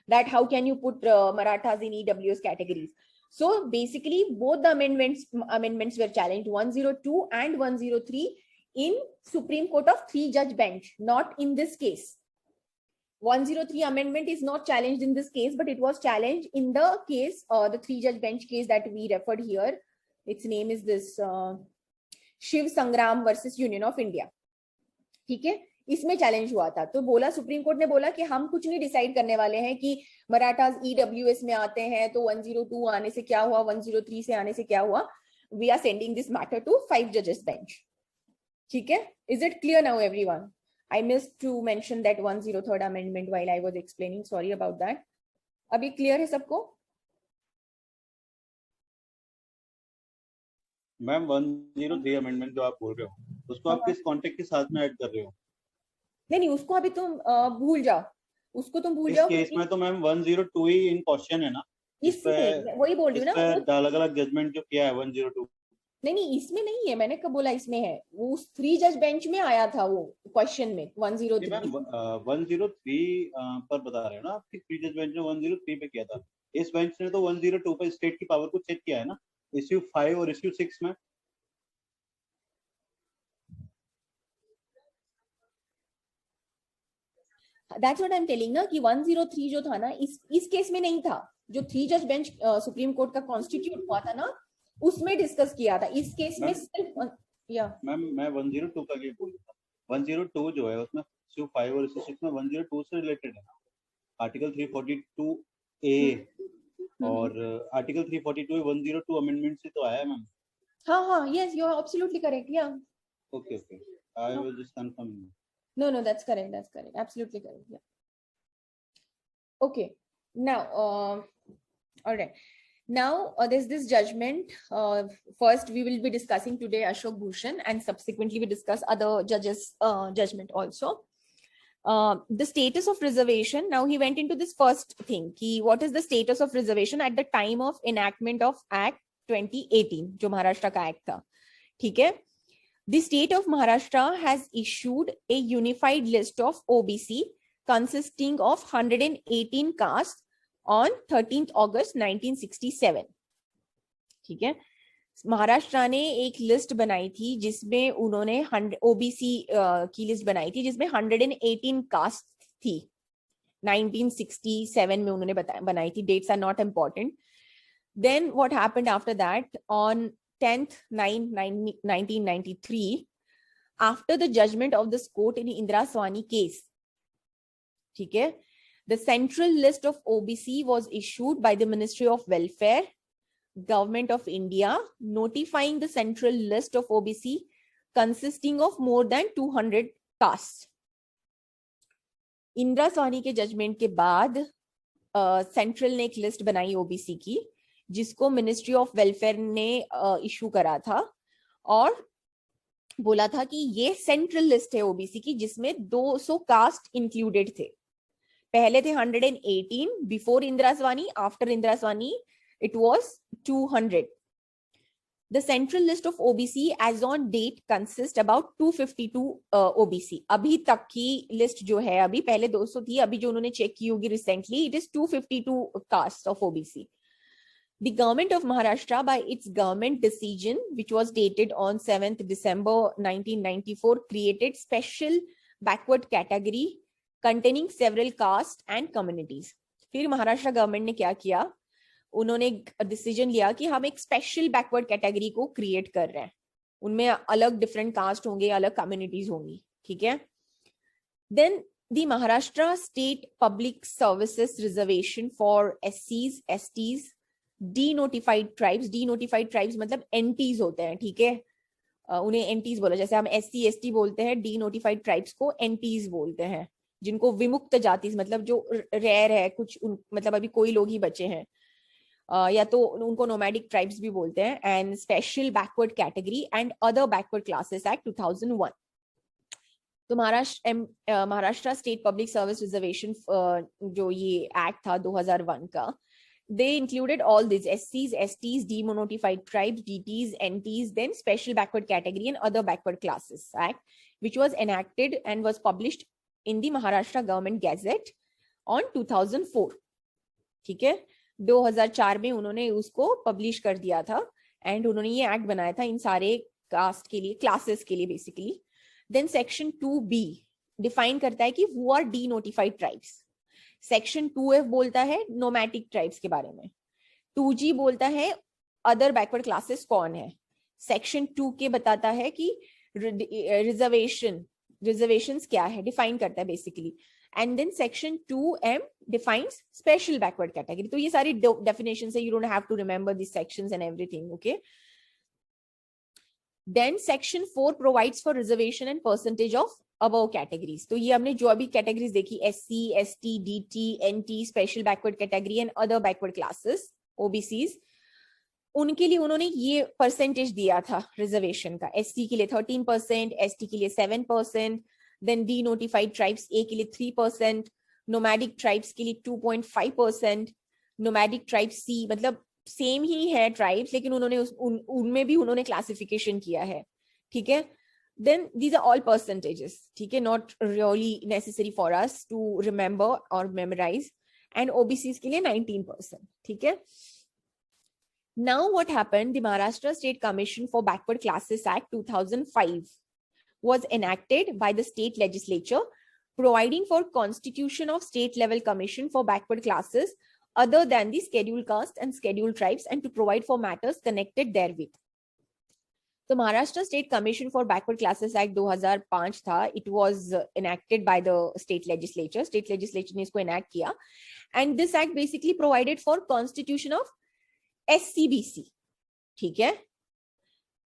That how can you put Marathas in EWS categories? So basically, both the amendments were challenged, 102 and 103, in Supreme Court of 3-judge bench, not in this case. 103 amendment is not challenged in this case, but it was challenged in the case, the 3-judge bench case that we referred here. Its name is this Shiv Sangram versus Union of India. ठीक है, इसमें challenge हुआ था. तो बोला, supreme court ने बोला कि हम कुछ नहीं डिसाइड करने वाले हैं कि मराठास EWS में आते हैं तो 102 आने से क्या हुआ, 103 से आने से क्या हुआ. We are sending this matter to 5 judges bench. ठीक है, is it clear now, everyone? I missed to mention that 103rd amendment while I was explaining. Sorry about that. अभी clear है सबको? मैम 103 अमेंडमेंट जो आप बोल रहे हो उसको आप किस कॉन्टेक्स्ट के साथ में ऐड कर रहे हो? नहीं, उसको अभी तुम भूल जाओ, उसको तुम भूल जाओ. इस केस में तो मैम 102 ही इन क्वेश्चन है ना. इसमें वही बोल रही हूँ ना, अलग अलग जजमेंट जो किया है 102. नहीं, इसमें नहीं है. मैंने कब बोला इसमें है? वो 3-जज बेंच में आया था वो क्वेश्चन में 103. 103 पर बता रहे हो ना आपकी 3-जज बेंच ने 103 पे किया था. इस बेंच ने तो 102 पे स्टेट की पावर को चेक किया है ना, इश्यू 5 और इश्यू 6 में. That's what I'm telling ना कि 103 जो था ना, इस केस में नहीं था. जो 3-जज बेंच सुप्रीम कोर्ट का कॉन्स्टिट्यूट हुआ था ना, उसमें डिस्कस किया था. इस केस में सिर्फ मैम मैं 102 का बोल रहा था. 102 जो है उसमें इश्यू 5 और इश्यू 6 में 102 से रिलेटेड है. आर्टिकल 342 ए और आर्टिकल 342 102 अमेंडमेंट से तो आया है मैम. हाँ, yes, you are absolutely correct. Yeah. Okay. I was just confirming. No, that's correct. Absolutely correct. Yeah. Okay. Now, all right. Now, there's this judgment. First, we will be discussing today Ashok Bhushan, and subsequently we discuss other judges' judgment also. The status of reservation. Now, he went into this first thing. What is the status of reservation at the time of enactment of Act 2018, जो महाराष्ट्र का act था. ठीक है. The state of Maharashtra has issued a unified list of OBC consisting of 118 castes on 13th August 1967. ठीक है. महाराष्ट्र ने एक list बनाई थी जिसमें उन्होंने OBC की लिस्ट बनाई थी जिसमें 118 कास्ट थी. 1967 में उन्होंने बनाई थी. Dates are not important. Then what happened after that? On 10th 1993, after the judgment of this court in Indira Swani case, ठीक है, the central list of OBC was issued by the Ministry of Welfare, Government of India, notifying the central list of OBC consisting of more than 200 castes. Indira Swani के judgement के बाद central ने एक list बनाई OBC की, जिसको मिनिस्ट्री ऑफ वेलफेयर ने issue करा था और बोला था कि ये सेंट्रल लिस्ट है ओबीसी की, जिसमें 200 कास्ट इंक्लूडेड थे. पहले थे 118 before Indira Swani, after Indira Swani it was 200. The central list of OBC as on date consists about 252 OBC. अभी तक की लिस्ट जो है, अभी पहले 200 थी, अभी जो उन्होंने चेक की होगी recently, it is 252 castes of OBC. The government of Maharashtra, by its government decision, which was dated on 7th December 1994, created special backward category containing several castes and communities. फिर महाराष्ट्र गवर्नमेंट ने क्या किया, उन्होंने decision लिया कि हम एक special backward category को क्रिएट कर रहे हैं, उनमें अलग डिफरेंट कास्ट होंगे, अलग कम्युनिटीज होंगी. ठीक है. Then the Maharashtra state public services reservation for एससीज, STs, denotified tribes. Denotified tribes मतलब एनटीज होते हैं. ठीक है, उन्हें एनटीज बोला, जैसे हम एससी एसटी बोलते हैं, डीनोटिफाइड ट्राइब्स को एनटीज बोलते हैं, जिनको विमुक्त जाति मतलब जो रेयर है कुछ, मतलब अभी कोई लोग ही बचे हैं, या तो उनको नोमैडिक ट्राइब्स भी बोलते हैं. And special backward category and other backward classes act 2001. तो Maharashtra state public service reservation जो ये एक्ट था 2001 का, they included all these SCs, STs, demonotified tribes, DTs, NTs, then special backward category and other backward classes act, which was enacted and was published in the Maharashtra Government Gazette on 2004. ठीक है, 2004 में उन्होंने उसको publish कर दिया था and उन्होंने ये एक्ट बनाया था इन सारे कास्ट के लिए, क्लासेस के लिए basically. Then section 2B define करता है कि who are denotified tribes. Section 2F बोलता है नोमैटिक ट्राइब्स के बारे में. 2G बोलता है अदर बैकवर्ड क्लासेस कौन है. सेक्शन 2K बताता है कि रिजर्वेशंस क्या है, डिफाइन करता है basically. And then section 2M defines special backward category. तो ये सारी definitions है, you don't have to remember these sections and everything, okay? Then section 4 provides for reservation and percentage of above categories. तो ये हमने जो अभी categories देखी, SC, ST, DT, NT, special backward category and other backward classes, OBCs, उनके लिए उन्होंने ये परसेंटेज दिया था रिजर्वेशन का. SC के लिए 13%, ST के लिए 7%, then denotified tribes A के लिए 3%, nomadic tribes के लिए 2.5%, nomadic tribes C मतलब सेम ही है ट्राइब्स, लेकिन उन्होंने उनमें भी उन्होंने क्लासिफिकेशन किया है. ठीक है. then these are all percentages. ठीक है, not really necessary for us to remember or memorize. and OBCs के लिए 19%. ठीक है. Now what happened, the Maharashtra State Commission for Backward Classes Act 2005 was enacted by the state legislature, providing for constitution of state level commission for backward classes other than the scheduled caste and scheduled tribes, and to provide for matters connected therewith. So Maharashtra State Commission for Backward Classes Act 2005 था, it was enacted by the state legislature. State legislature ने इसको enact किया, and this act basically provided for constitution of SCBC. ठीक है,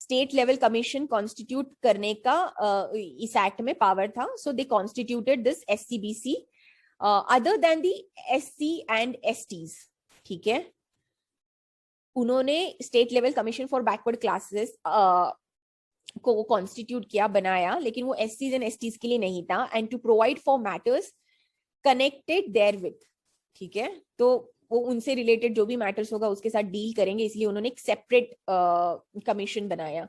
state level commission constitute करने का इस act में पावर था. So they constituted this SCBC other than the SC and STs. ठीक है, उन्होंने state level commission for backward classes को कॉन्स्टिट्यूट किया, बनाया, लेकिन वो SCs एंड STs के लिए नहीं था. And to provide for matters connected therewith. ठीक है, तो वो उनसे रिलेटेड जो भी मैटर्स होगा उसके साथ डील करेंगे, इसलिए उन्होंने एक सेपरेट कमीशन बनाया.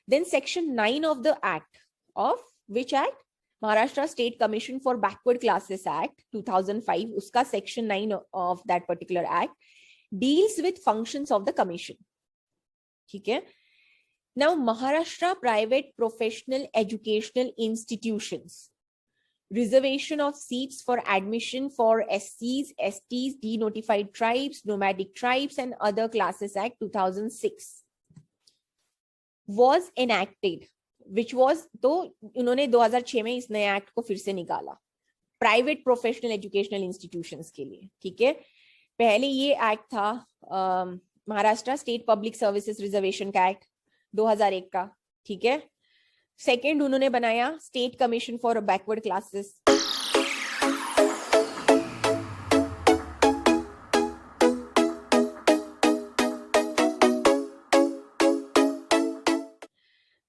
Then section 9 of the act, of which act, Maharashtra state commission for backward classes act 2005, उसका section 9 of that particular act deals with functions of the commission. ठीक है. Now Maharashtra private professional educational institutions reservation of seats for admission for SCs, STs, denotified tribes, nomadic tribes, and other classes Act 2006 was enacted, which was, तो उन्होंने 2006 में इस नए act को फिर से निकाला प्राइवेट प्रोफेशनल एजुकेशनल इंस्टीट्यूशंस के लिए, ठीक है। पहले ये एक्ट था Maharashtra state public services reservation का एक्ट 2001 का, ठीक है। सेकेंड उन्होंने बनाया state commission for backward classes,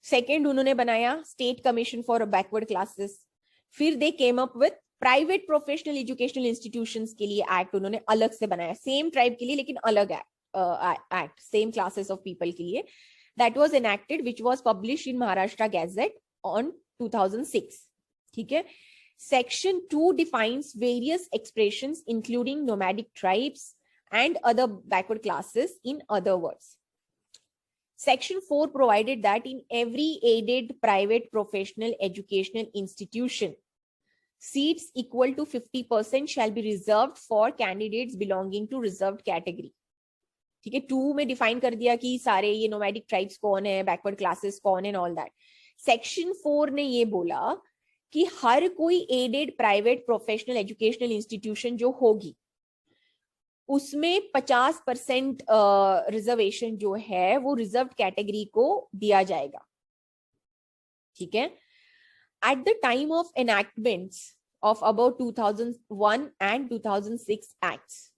second उन्होंने बनाया state commission for backward classes. फिर they came up with private professional educational institutions के लिए एक्ट उन्होंने अलग से बनाया, सेम ट्राइब के लिए लेकिन अलग act, same classes of people के लिए। That was enacted which was published in Maharashtra gazette on 2006, ठीक है। Section 2 defines various expressions including nomadic tribes and other backward classes in other words. Section 4 provided that in every aided private professional educational institution, seats equal to 50% shall be reserved for candidates belonging to reserved category. ठीक है, 2 में define कर दिया कि सारे ये nomadic tribes कौन है, backward classes कौन है and all that. Section 4 ने ये बोला कि हर कोई aided private professional educational institution जो होगी उसमें 50% रिजर्वेशन जो है वो रिजर्व कैटेगरी को दिया जाएगा, ठीक है। At the time of enactments of about 2001 and 2006 acts,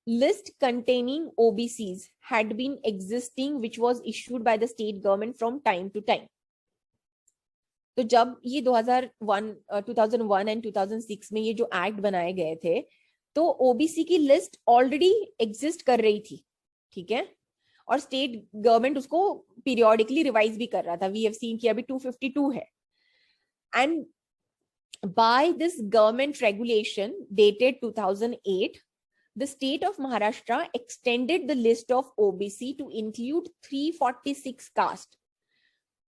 list containing OBCs had been existing which was issued by the state government from time to time. तो जब ये 2001 and 2006 में ये जो एक्ट बनाए गए थे तो ओबीसी की लिस्ट ऑलरेडी एग्जिस्ट कर रही थी, ठीक है, और स्टेट गवर्नमेंट उसको पीरियोडिकली रिवाइज भी कर रहा था। वी हैव सीन कि अभी 252 है, and by this government regulation dated 2008 the state of Maharashtra extended the list of OBC to include 346 caste.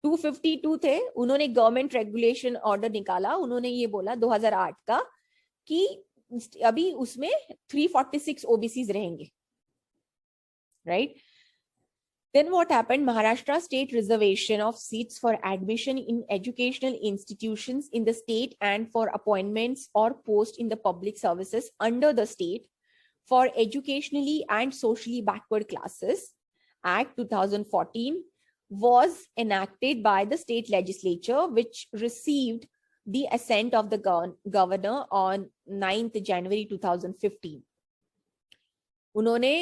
252 थे, उन्होंने गवर्नमेंट रेगुलेशन ऑर्डर निकाला, उन्होंने ये बोला 2008 का कि अभी उसमें 346 OBCs रहेंगे, right? Then what happened? Maharashtra state reservation of seats for admission in educational institutions in the state and for appointments or post in the public services under the state for educationally and socially backward classes, Act 2014, was enacted by the state legislature, which received the assent of the governor on 9th January 2015. उन्होंने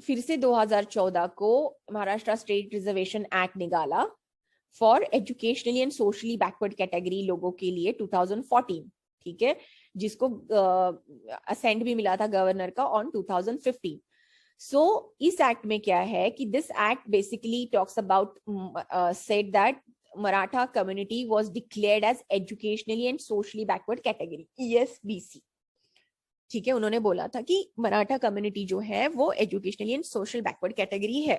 फिर से 2014 को Maharashtra state reservation act निकाला for educationally and socially backward category लोगों के लिए 2014, ठीक है, जिसको असेंट भी मिला था गवर्नर का ऑन 2015. सो इस एक्ट में क्या है कि this act basically talks about said that Maratha community was declared as educationally and socially backward category, ESBC, ठीक है। उन्होंने बोला था कि मराठा कम्युनिटी जो है वो educationally and social backward category है।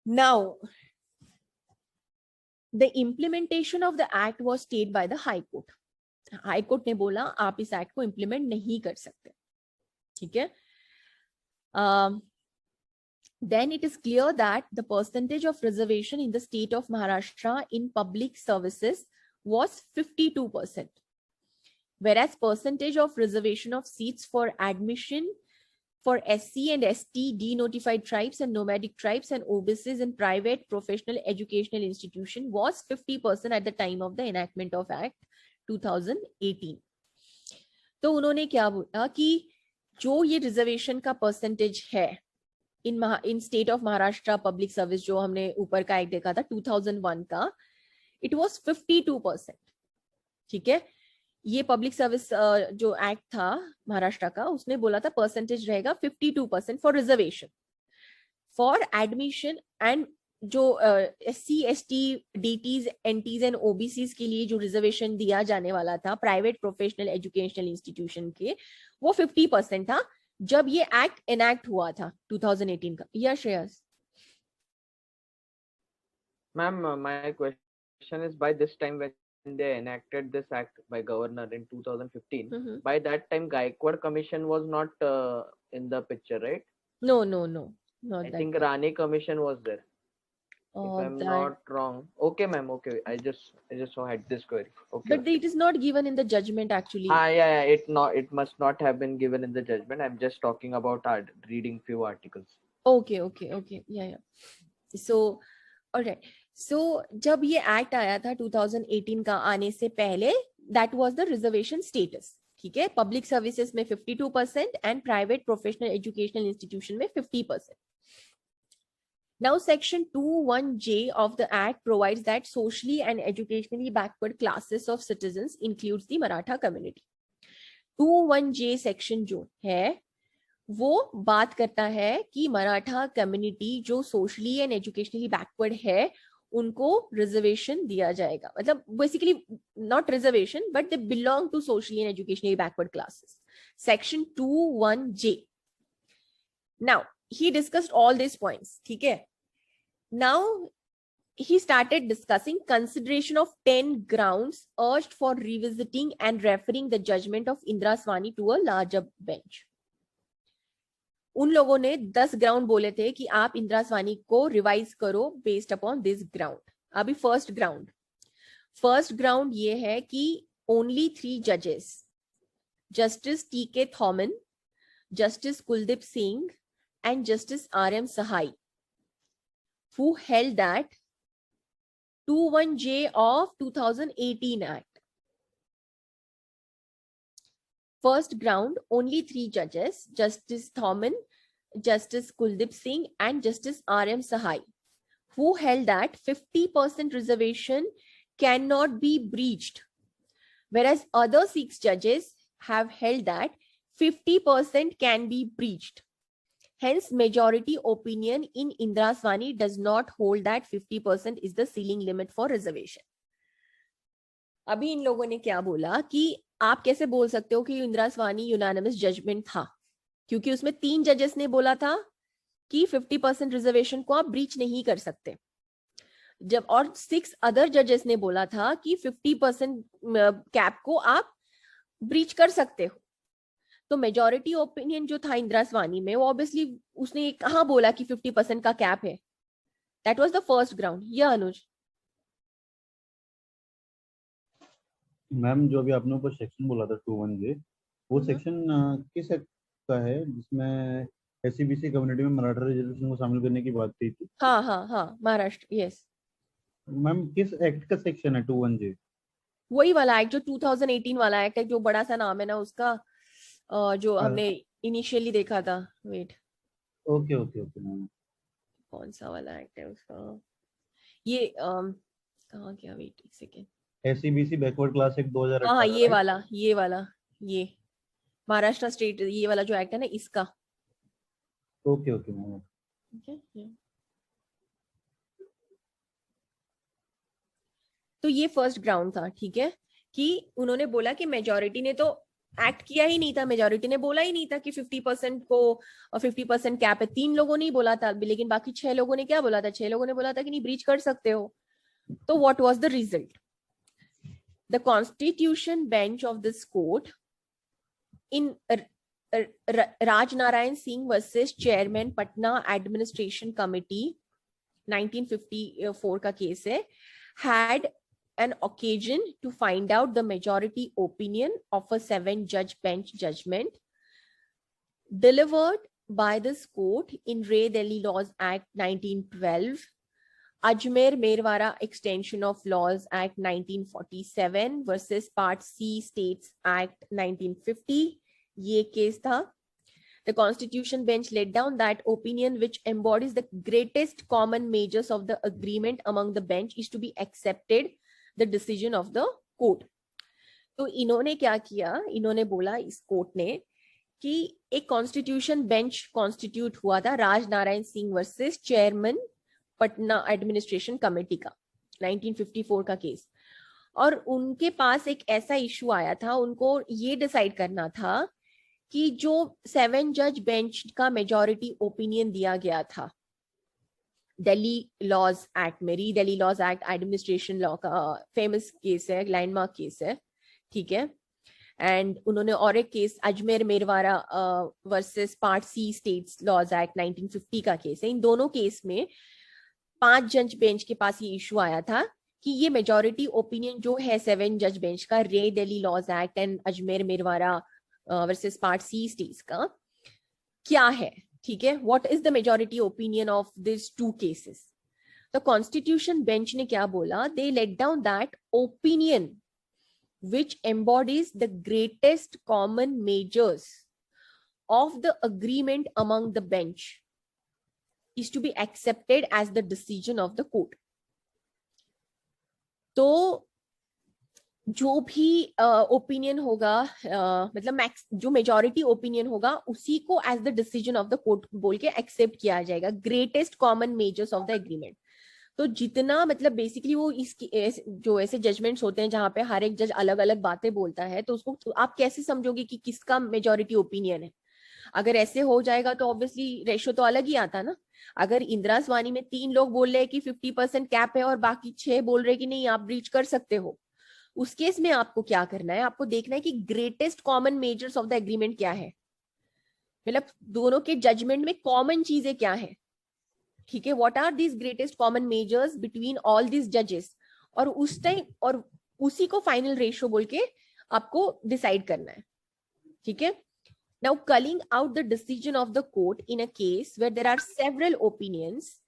Now the implementation of the act was stayed by the high court. High court ने बोला आप इस एक्ट को इम्प्लीमेंट नहीं कर सकते, ठीक है। Then it is clear that the percentage of reservation in the state of Maharashtra in public services was 52%, whereas percentage of reservation of seats for admission for SC and ST, denotified tribes and nomadic tribes and OBCs in private professional educational institution was 50% at the time of the enactment of Act 2018. तो उन्होंने क्या बोला कि जो ये reservation का percentage है in state of Maharashtra public service, जो हमने ऊपर का एक्ट देखा था 2001 का, इट वाज 52%, ठीक है। ये पब्लिक सर्विस जो एक्ट था महाराष्ट्र का, उसने बोला था परसेंटेज रहेगा 52% for reservation for admission, and जो SC, ST, DTs, NTs and OBCs के लिए जो रिजर्वेशन दिया जाने वाला था प्राइवेट प्रोफेशनल एजुकेशनल इंस्टीट्यूशन के, वो 50% था जब ये एक्ट एनैक्ट हुआ था 2018 का। या Shreyas? Ma'am, my question is, by this time when they enacted this act by governor in 2015, Mhm. by that time Gaikwad Commission was not in the picture, right? No, no, no, not I that. think Rani Commission was there, if I'm That, not wrong. Okay, ma'am. Okay, I just had this query. Okay. but Okay. it is not given in the judgment actually. Yeah. It must not have been given in the judgment. I'm just talking about reading few articles. Okay, okay, okay. Yeah. So, alright. So, जब ये act आया था 2018 का आने से पहले, that was the reservation status. ठीक है, पब्लिक सर्विसेज में 52% and private professional educational institution में 50%. Now, Section 21J of the Act provides that socially and educationally backward classes of citizens includes the Maratha community. 21J section जो है वो बात करता है कि मराठा कम्युनिटी जो सोशली एंड एजुकेशनली बैकवर्ड है उनको रिजर्वेशन दिया जाएगा. मतलब basically not reservation but they belong to socially and educationally backward classes. Section 21J. Now he discussed all these points. ठीक है. Now he started discussing consideration of 10 grounds urged for revisiting and referring the judgment of Indra Swani to a larger bench. उन लोगों ने 10 ground बोले थे कि आप इंदिरा स्वानी को रिवाइज करो बेस्ड अपॉन दिस ग्राउंड. अभी फर्स्ट ग्राउंड ये है कि ओनली 3 जजेस, justice T K. Thommen, justice Kuldip Singh and justice R.M. Sahai, who held that 21J of 2018 Act. First ground, only 3 judges, Justice Thoman, Justice Kuldeep Singh, and Justice R.M. Sahai, who held that 50% reservation cannot be breached, whereas other 6 judges have held that 50% can be breached. Hence, majority opinion in Indra Swani does not hold that 50% is the ceiling limit for reservation. अभी इन लोगों ने क्या बोला कि आप कैसे बोल सकते हो कि इंदिरा स्वानी यूनानिमस जजमेंट था, क्योंकि उसमें 3 जजेस ने बोला था कि 50% रिजर्वेशन को आप ब्रीच नहीं कर सकते, जब और 6 अदर जजेस ने बोला था कि 50% कैप को आप ब्रीच कर सकते हो. तो मेजॉरिटी ओपिनियन जो था इंदिरा स्वानी में वो ऑब्वियसली उसने कहाँ बोला कि 50% का कैप है. That was the first ground. या अनुज मैम जो अभी आपने ऊपर सेक्शन बोला था 21J, वो सेक्शन किस एक्ट का है जिसमें एससीबीसी कम्युनिटी में मराठा रिजर्वेशन को शामिल करने की बात की थी? हाँ महाराष्ट्र. यस मैम किस एक्ट का सेक्शन है 21J? वही वाला एक्ट जो 2018 वाला एक्ट है, जो बड़ा सा नाम है ना उसका, जो हमने इनिशियली देखा था. वेट, ओके मैम, कौन सा वाला एक्ट है उसका? ये कहाँ गया? वेट एक second. SCBC backward class act 2018. हाँ ये वाला ये महाराष्ट्र स्टेट ये वाला जो एक्ट है ना इसका. Okay ma'am. तो ये फर्स्ट ग्राउंड था. ठीक है, कि उन्होंने बोला कि मेजॉरिटी ने तो एक्ट किया ही नहीं था, मेजॉरिटी ने बोला ही नहीं था कि 50% को और 50% कैप है. 3 लोगों ने ही बोला था, लेकिन बाकी 6 लोगों ने क्या बोला था? 6 लोगों ने बोला था कि नहीं ब्रीच कर सकते हो. तो what was the result? The constitution bench of this court in Raj Narayan Singh versus Chairman Patna Administration Committee 1954 का केस है, had an occasion to find out the majority opinion of a 7-judge bench judgment delivered by this court in Ray Delhi Laws Act 1912, Ajmer Merwara Extension of Laws Act 1947 versus Part C States Act 1950. ये case था. The Constitution bench laid down that opinion which embodies the greatest common measures of the agreement among the bench is to be accepted the decision of the court. तो इन्होंने क्या किया? इन्होंने बोला इस court ने कि एक कॉन्स्टिट्यूशन बेंच कॉन्स्टिट्यूट हुआ था Raj Narayan Singh versus chairman Patna administration committee का 1954 का केस, और उनके पास एक ऐसा इशू आया था, उनको ये डिसाइड करना था कि जो 7 जज बेंच का मेजॉरिटी ओपिनियन दिया गया था दिल्ली लॉज एक्ट में, Delhi laws act administration law का फेमस केस है, लैंडमार्क केस है, ठीक है। एंड उन्होंने और एक case Ajmer Merwara versus part C states laws act 1950 का केस है। इन दोनों केस में 5 जज बेंच के पास ये इशू आया था कि ये मेजॉरिटी ओपिनियन जो है 7 जज बेंच का Delhi laws act and Ajmer Merwara versus part C states का क्या है, ठीक है। What is the majority opinion of this 2 cases? तो कॉन्स्टिट्यूशन बेंच ने क्या बोला? They laid down that opinion which embodies the greatest common measures of the agreement among the bench is to be accepted as the decision of the court. तो जो भी opinion होगा, मतलब जो मेजॉरिटी ओपिनियन होगा उसी को as the decision of the court बोल के एक्सेप्ट किया जाएगा, greatest common measures of the agreement. तो जितना मतलब बेसिकली वो इसकी जो ऐसे जजमेंट्स होते हैं जहां पे हर एक जज अलग अलग बातें बोलता है, तो उसको तो आप कैसे समझोगे कि किसका मेजॉरिटी ओपिनियन है? अगर ऐसे हो जाएगा तो ऑब्वियसली रेशियो तो अलग ही आता ना। अगर इंदिरा वानी में 3 लोग बोल रहे हैं कि 50% कैप है और बाकी 6 बोल रहे हैं कि नहीं आप ब्रीच कर सकते हो, उस केस में आपको क्या करना है? आपको देखना है कि greatest common measures of the agreement क्या है, मतलब दोनों के जजमेंट में कॉमन चीजें क्या है, ठीक है। What are these greatest common measures between all these जजेस, और उस टाइम और उसी को फाइनल रेशियो बोल के आपको डिसाइड करना है, ठीक है। Now culling out the decision of the court in a case where there are several opinions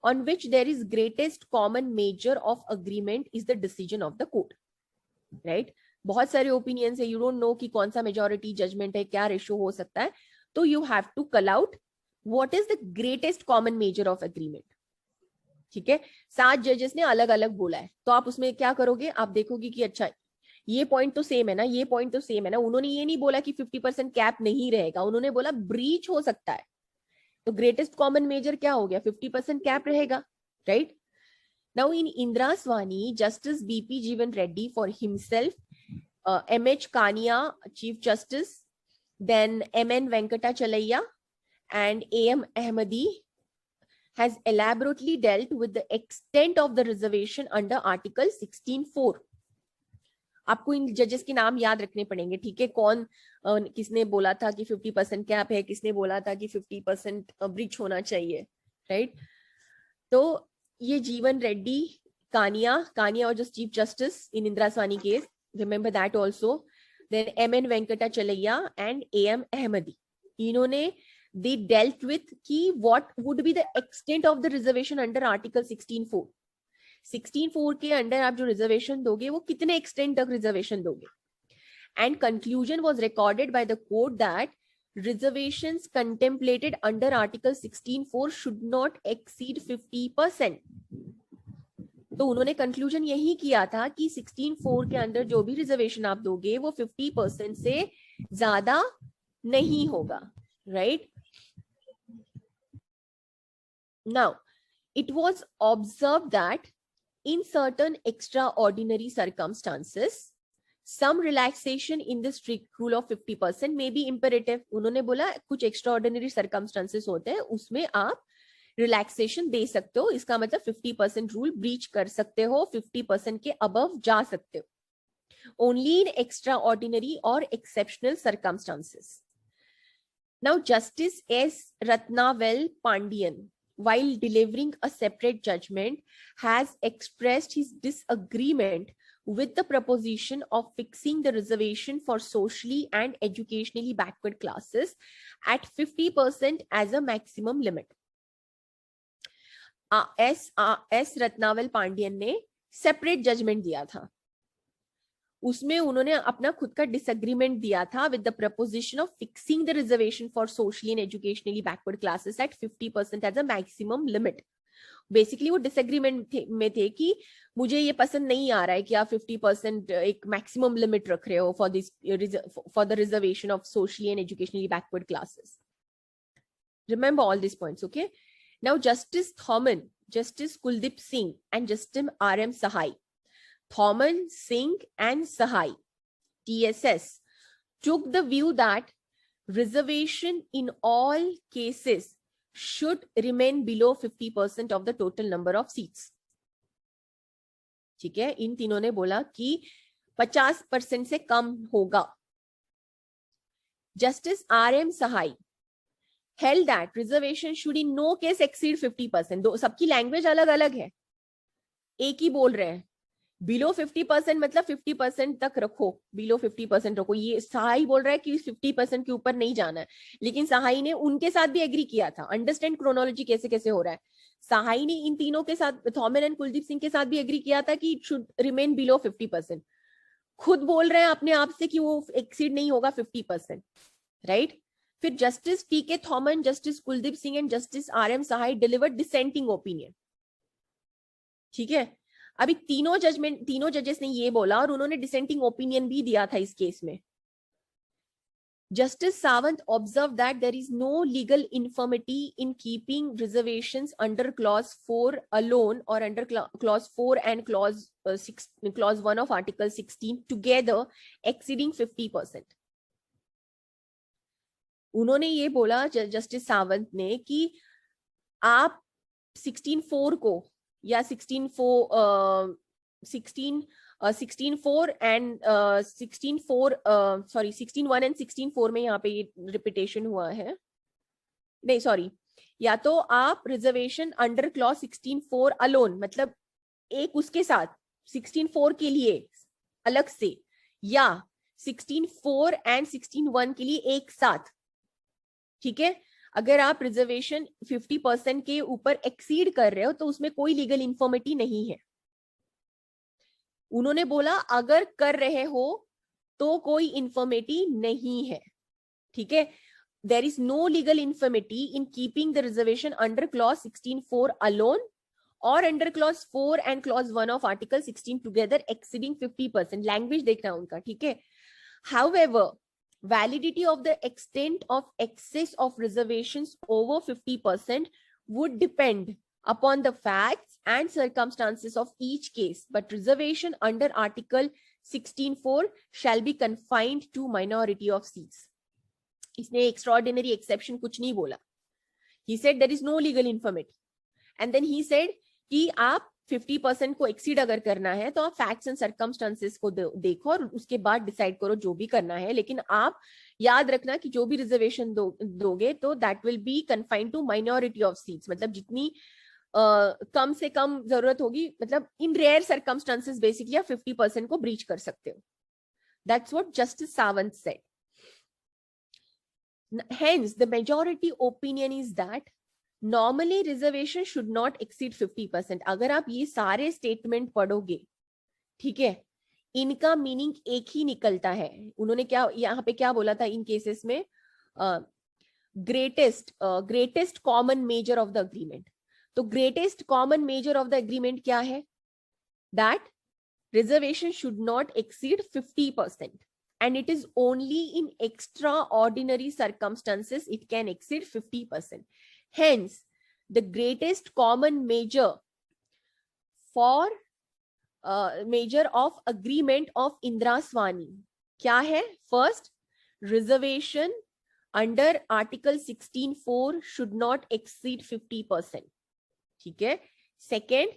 on which there is greatest common measure of agreement is the decision of the court, right. बहुत सारे opinions है, you don't know कि कौन सा majority judgement है, क्या ratio हो सकता है, तो यू हैव टू कल out what is the greatest common measure of agreement, ठीक है। 7 जजेस ने अलग अलग बोला है, तो आप उसमें क्या करोगे? आप देखोगे कि अच्छा ये पॉइंट तो सेम है ना, ये पॉइंट तो सेम है ना। उन्होंने ये नहीं बोला कि 50% कैप नहीं रहेगा, उन्होंने बोला ब्रीच हो सकता है, तो ग्रेटेस्ट कॉमन मेजर क्या हो गया? 50% कैप रहेगा, राइट। नाउ इन इंदिरा वानी, justice BP Jeevan Reddy for himself, MH Kania chief justice, then MN Venkatachaliah and AM Ahmadi has elaborately dealt with the extent of the reservation under Article 16(4). आपको इन जजेस के नाम याद रखने पड़ेंगे, ठीक है। कौन किसने बोला था कि 50% कैप है, किसने बोला था कि 50% ब्रीच होना चाहिए, राइट। तो ये जीवन रेड्डी, कानिया और just chief justice in Indira Sawhney case, remember that also. Then MN Venkatachaliah and AM Ahmadi, इन्होंने they dealt with कि what would be the extent of the reservation under Article 16(4). 16(4) के अंडर आप जो रिजर्वेशन दोगे वो कितने एक्सटेंट तक रिजर्वेशन दोगे? And conclusion was recorded by the court that reservations contemplated under Article 16(4) should not exceed 50%. तो उन्होंने कंक्लूजन यही किया था कि 16(4) के अंदर जो भी रिजर्वेशन आप दोगे वो 50% से ज्यादा नहीं होगा, right. Now, it was observed that in certain extraordinary circumstances, some relaxation in the strict rule of 50% may be imperative. उन्होंने बोला कुछ extraordinary circumstances होते हैं, उसमें आप रिलैक्सेशन दे सकते हो, इसका मतलब 50% रूल ब्रीच कर सकते हो, 50% के अबव जा सकते हो, only in extraordinary or exceptional circumstances. Now, Justice S. Ratnavel Pandian, while delivering a separate judgment, has expressed his disagreement with the proposition of fixing the reservation for socially and educationally backward classes at 50% as a maximum limit. S. Ratnavel Pandian ने separate judgment दिया था, उसमें उन्होंने अपना खुद का disagreement दिया था with the proposition of fixing the reservation for socially and educationally backward classes at 50% as a maximum limit. Basically वो डिसएग्रीमेंट में थे कि मुझे ये पसंद नहीं आ रहा है कि आप 50% एक मैक्सिमम लिमिट रख रहे हो for the reservation of socially and educationally backward classes. Remember all this points, okay. Now justice Thommen, justice Kuldip Singh and justice RM Sahai, Thoman, Singh and Sahai, TSS, took the view that reservation in all cases should remain below 50% of the total number of seats. ठीक है, इन तीनों ने बोला कि 50% से कम होगा. Justice R.M. Sahai held that reservation should in no case exceed 50%. दो सबकी लैंग्वेज अलग अलग है, एक ही बोल रहे हैं. बिलो 50% मतलब 50% तक रखो, बिलो 50% रखो. ये सहाई बोल रहा है कि 50% के ऊपर नहीं जाना है, लेकिन सहाई ने उनके साथ भी एग्री किया था. अंडरस्टैंड क्रोनोलॉजी कैसे कैसे हो रहा है. सहाई ने इन तीनों के साथ, थॉमन एंड कुलदीप सिंह के साथ भी एग्री किया था कि इट शुड रिमेन बिलो 50%. खुद बोल रहे हैं अपने आप से कि वो एक्सीड नहीं होगा 50%, राइट. फिर justice T K Thommen, justice Kuldip Singh and justice R.M. Sahai delivered dissenting opinion. ठीक है, अभी तीनों जजेस ने ये बोला और उन्होंने डिसेंटिंग ओपिनियन भी दिया था इस केस में. Justice Sawant observed that there is no legal infirmity in keeping reservations under clause 4 alone or under clause 4 and clause 1 of article 16 together exceeding 50%. उन्होंने ये बोला जस्टिस सावंत ने कि आप 16(4) को या 16(4) and 16(1) and 16(4) में यहाँ पे ये रिपीटेशन हुआ है. नहीं सॉरी, या तो आप रिजर्वेशन अंडर क्लॉज 16(4) अलोन मतलब एक उसके साथ 16(4) के लिए अलग से, या 16(4) एंड 16(1) के लिए एक साथ. ठीक है, अगर आप रिजर्वेशन 50% के ऊपर एक्सीड कर रहे हो तो उसमें कोई लीगल इन्फॉर्मिटी नहीं है. उन्होंने बोला अगर कर रहे हो तो कोई इन्फॉर्मिटी नहीं है. ठीक है, there is no legal infirmity in keeping the reservation under clause 16(4) alone और under clause 4 and clause 1 of article 16 together exceeding 50%. Language देखना उनका. ठीक है, however validity of the extent of excess of reservations over 50% would depend upon the facts and circumstances of each case, but reservation under article 16(4) shall be confined to minority of seats. इसने extraordinary exception कुछ नहीं बोला. He said there is no legal infirmity and then he said कि आप 50% को exceed अगर करना है तो आप फैक्ट्स एंड सर्कमस्टांसेस को देखो और उसके बाद डिसाइड करो जो भी करना है. लेकिन आप याद रखना कि जो भी रिजर्वेशन दोगे तो that will be confined to minority of seats. मतलब जितनी कम से कम जरूरत होगी, मतलब इन रेयर सर्कमस्टांसेस बेसिकली आप 50% को ब्रीच कर सकते हो. That's what justice Sawant said. Hence the majority opinion is that normally reservation should not exceed 50%. अगर आप ये सारे स्टेटमेंट पढ़ोगे, ठीक है, इनका मीनिंग एक ही निकलता है. उन्होंने क्या यहाँ पे क्या बोला था इन केसेस में, greatest common measure of the agreement. तो greatest common measure of the agreement क्या है? That reservation should not exceed 50%. And it is only in extraordinary circumstances it can exceed 50%. Hence, the greatest common measure for measure of agreement of Indra Swani क्या है? First, reservation under Article 16(4) should not exceed 50%. ठीक है. Second,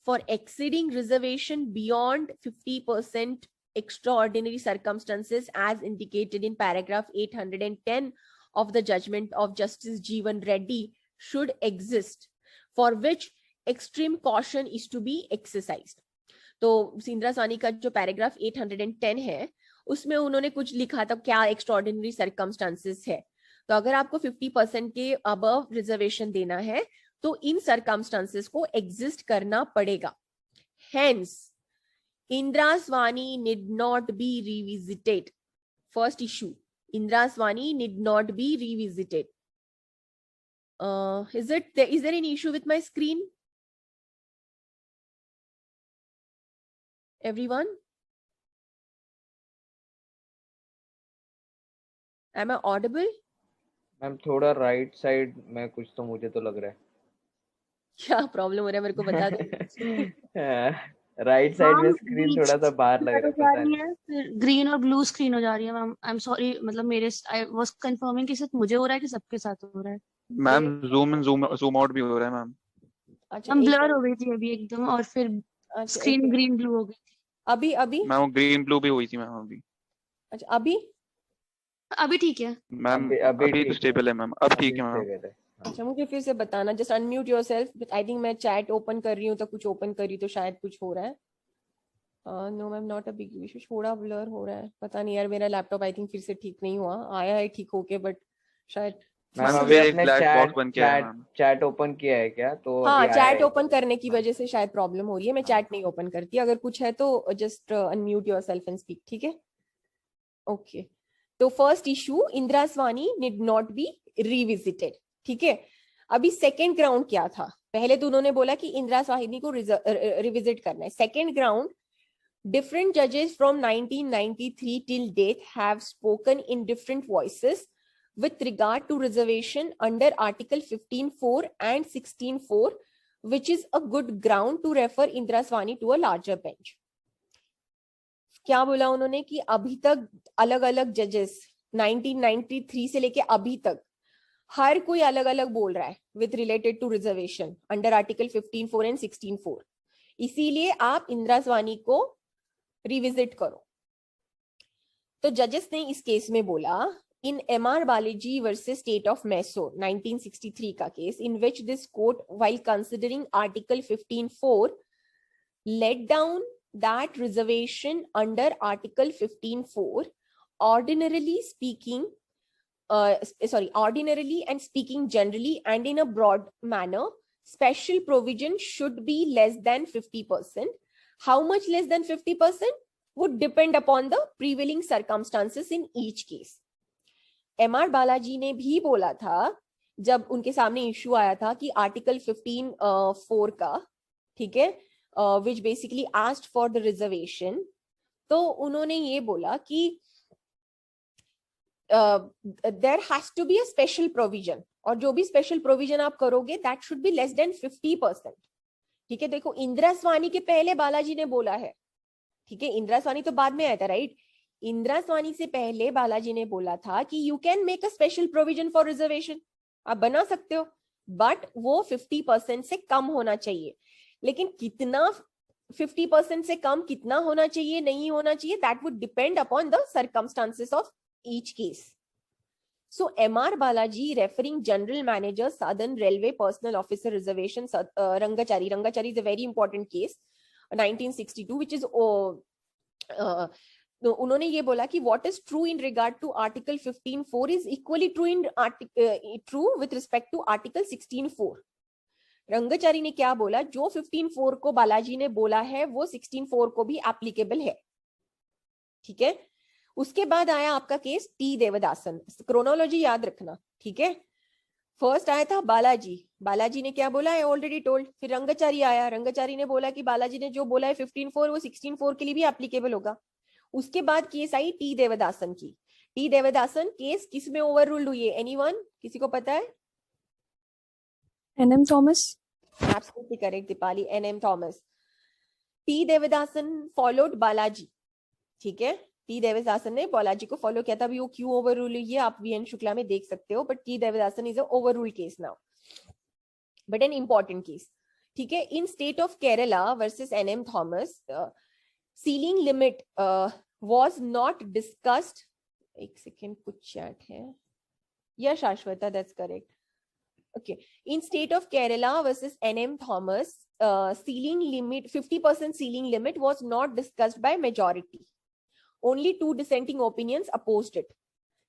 for exceeding reservation beyond 50%, extraordinary circumstances as indicated in paragraph 810 of the judgment of Justice Jeevan Reddy should exist, for which extreme caution is to be exercised. तो इंदिरा स्वानी का जो paragraph 810 है उसमें उन्होंने कुछ लिखा था क्या एक्स्ट्राऑर्डिनरी सर्कमस्टांसेस है. तो अगर आपको 50% के अबव रिजर्वेशन देना है तो इन सर्कमस्टांसेस को एग्जिस्ट करना पड़ेगा. Hence, Indra Swani need not be revisited. First issue, Indra Swani need not be revisited. Is there any issue with my screen? Everyone? Am I audible? Ma'am थोड़ा right side में कुछ तो मुझे तो लग रहा है. क्या प्रॉब्लम हो रहा है मेरे को बता दो. राइट साइड में हाँ, स्क्रीन बीच थोड़ा सा बाहर लग ब्लर रहा हो है, जा पता रही नहीं। है, फिर ग्रीन और ब्लू स्क्रीन हो जा रही है मैम। आई एम सॉरी, मतलब मेरे आई वाज कंफर्मिंग कि सिर्फ मुझे हो रहा है कि सबके साथ हो रहा है। Ma'am zoom in zoom out भी हो रहा है मैम। अच्छा मैम एक ब्लर हो मिनट। गई थी अभी एकदम, और फिर अच्छा एक स्क्रीन मिनट। ग्रीन ब्लू हो गई थी। अभी अभी मैम वो ग्रीन ब्लू भी हुई थी मैम अभी। अच्छा अभी अभी ठीक है। मैम अभी अभी ठीक है, स्टेबल है मैम, अब अभी ठीक है मैम। स्टेबल है। हाँ। अच्छा मुझे फिर से बताना, just unmute yourself. I think मैं चैट ओपन कर रही हूँ तो कुछ ओपन करी तो शायद कुछ हो रहा है। No ma'am not a big issue, थोड़ा ब्लर हो रहा है, पता नहीं यार, मेरा लैपटॉप आई थिंक फिर से ठीक नहीं हुआ, आया है ठीक होके बट शायद मैम मैम अभी फिर एक आपने ब्लैक बॉक्स चैट बन के आया मैम। चैट ओपन किया है क्या? तो हाँ अभी आया चैट है ओपन इधर। करने की हाँ वजह से शायद प्रॉब्लम हो रही है, मैं हाँ चैट नहीं ओपन करती, अगर कुछ है तो just unmute yourself and speak, ठीक है? ओके, तो first issue, Indira Swani need not be revisited, ठीक है? अभी सेकेंड ग्राउंड क्या था? पहले तो उन्होंने बोला कि इंदिरा स्वानी को रिविजिट करना है। Second ground, different judges from 1993 till date have spoken in different voices with regard to reservation under article 15(4) and 16(4), which is a good ground to refer Indira Swani to a larger bench. क्या बोला उन्होंने कि अभी तक अलग अलग जजेस 1993 से लेके अभी तक हर कोई अलग अलग बोल रहा है with related to reservation under article 15(4) and 16(4), इसीलिए आप इंदिरा स्वानी को रिविजिट करो। तो जजेस ने इस केस में बोला, in M R Balaji versus state of Mysore 1963 का case, in which this court while considering article 15(4) laid down that reservation under article 15(4) ordinarily speaking ordinarily and speaking generally and in a broad manner, special provision should be less than 50%. How much less than 50% would depend upon the prevailing circumstances in each case. MR Balaji ने भी बोला था जब उनके सामने issue आया था कि आर्टिकल 15(4) का, ठीक है, which basically asked for the reservation, तो उन्होंने ये बोला कि there has to be a special provision, और जो भी स्पेशल प्रोविजन आप करोगे that should be less than 50%, ठीक है? देखो इंदिरा स्वानी के पहले बालाजी ने बोला है, ठीक है? इंदिरा स्वानी तो बाद में आया था, राइट? इंदिरा स्वानी से पहले बालाजी ने बोला था कि you can make a special provision for reservation, आप बना सकते हो, बट वो 50% से कम होना चाहिए। लेकिन कितना 50% से कम कितना होना चाहिए, नहीं होना चाहिए, that would depend upon the circumstances of each case. So MR Balaji, referring General Manager Southern Railway Personal Officer Reservation, Rangachari is a very important case, 1962, which is तो उन्होंने ये बोला कि what is true in regard to article 15(4) is equally true in true with respect to article 16(4). Rangachari ने क्या बोला, जो 15(4) को बालाजी ने बोला है वो 16(4) को भी एप्लीकेबल है, ठीक है? उसके बाद आया आपका केस टी देवदासन, क्रोनोलॉजी याद रखना, ठीक है? फर्स्ट आया था बालाजी, बालाजी ने क्या बोला है ऑलरेडी टोल्ड, फिर रंगाचारी आया, रंगाचारी ने बोला कि बालाजी ने जो बोला है 15(4) वो 16(4) के लिए भी एप्लीकेबल होगा। उसके बाद केस आई टी देवदासन की। टी देवदासन केस किस में ओवर रूल्ड हुई है, एनीवन, किसी को पता है? NM Thomas. Absolutely correct Deepali, NM Thomas. T Devadasan followed Balaji, ठीक है? टी देवदासन ने बालाजी को फॉलो किया था, अभी वो क्यों ओवर रूल हुई है आप वीएन शुक्ला में देख सकते हो, but T Devadasan is a overrule case now, but an important case, ठीक है? In state of Kerala versus NM Thomas, ceiling limit was not discussed, एक सेकेंड कुछ चैट है, या Shashwata, that's correct, okay. In state of Kerala versus NM Thomas, ceiling limit, 50% ceiling limit was not discussed by majority. Only 2 dissenting opinions opposed it.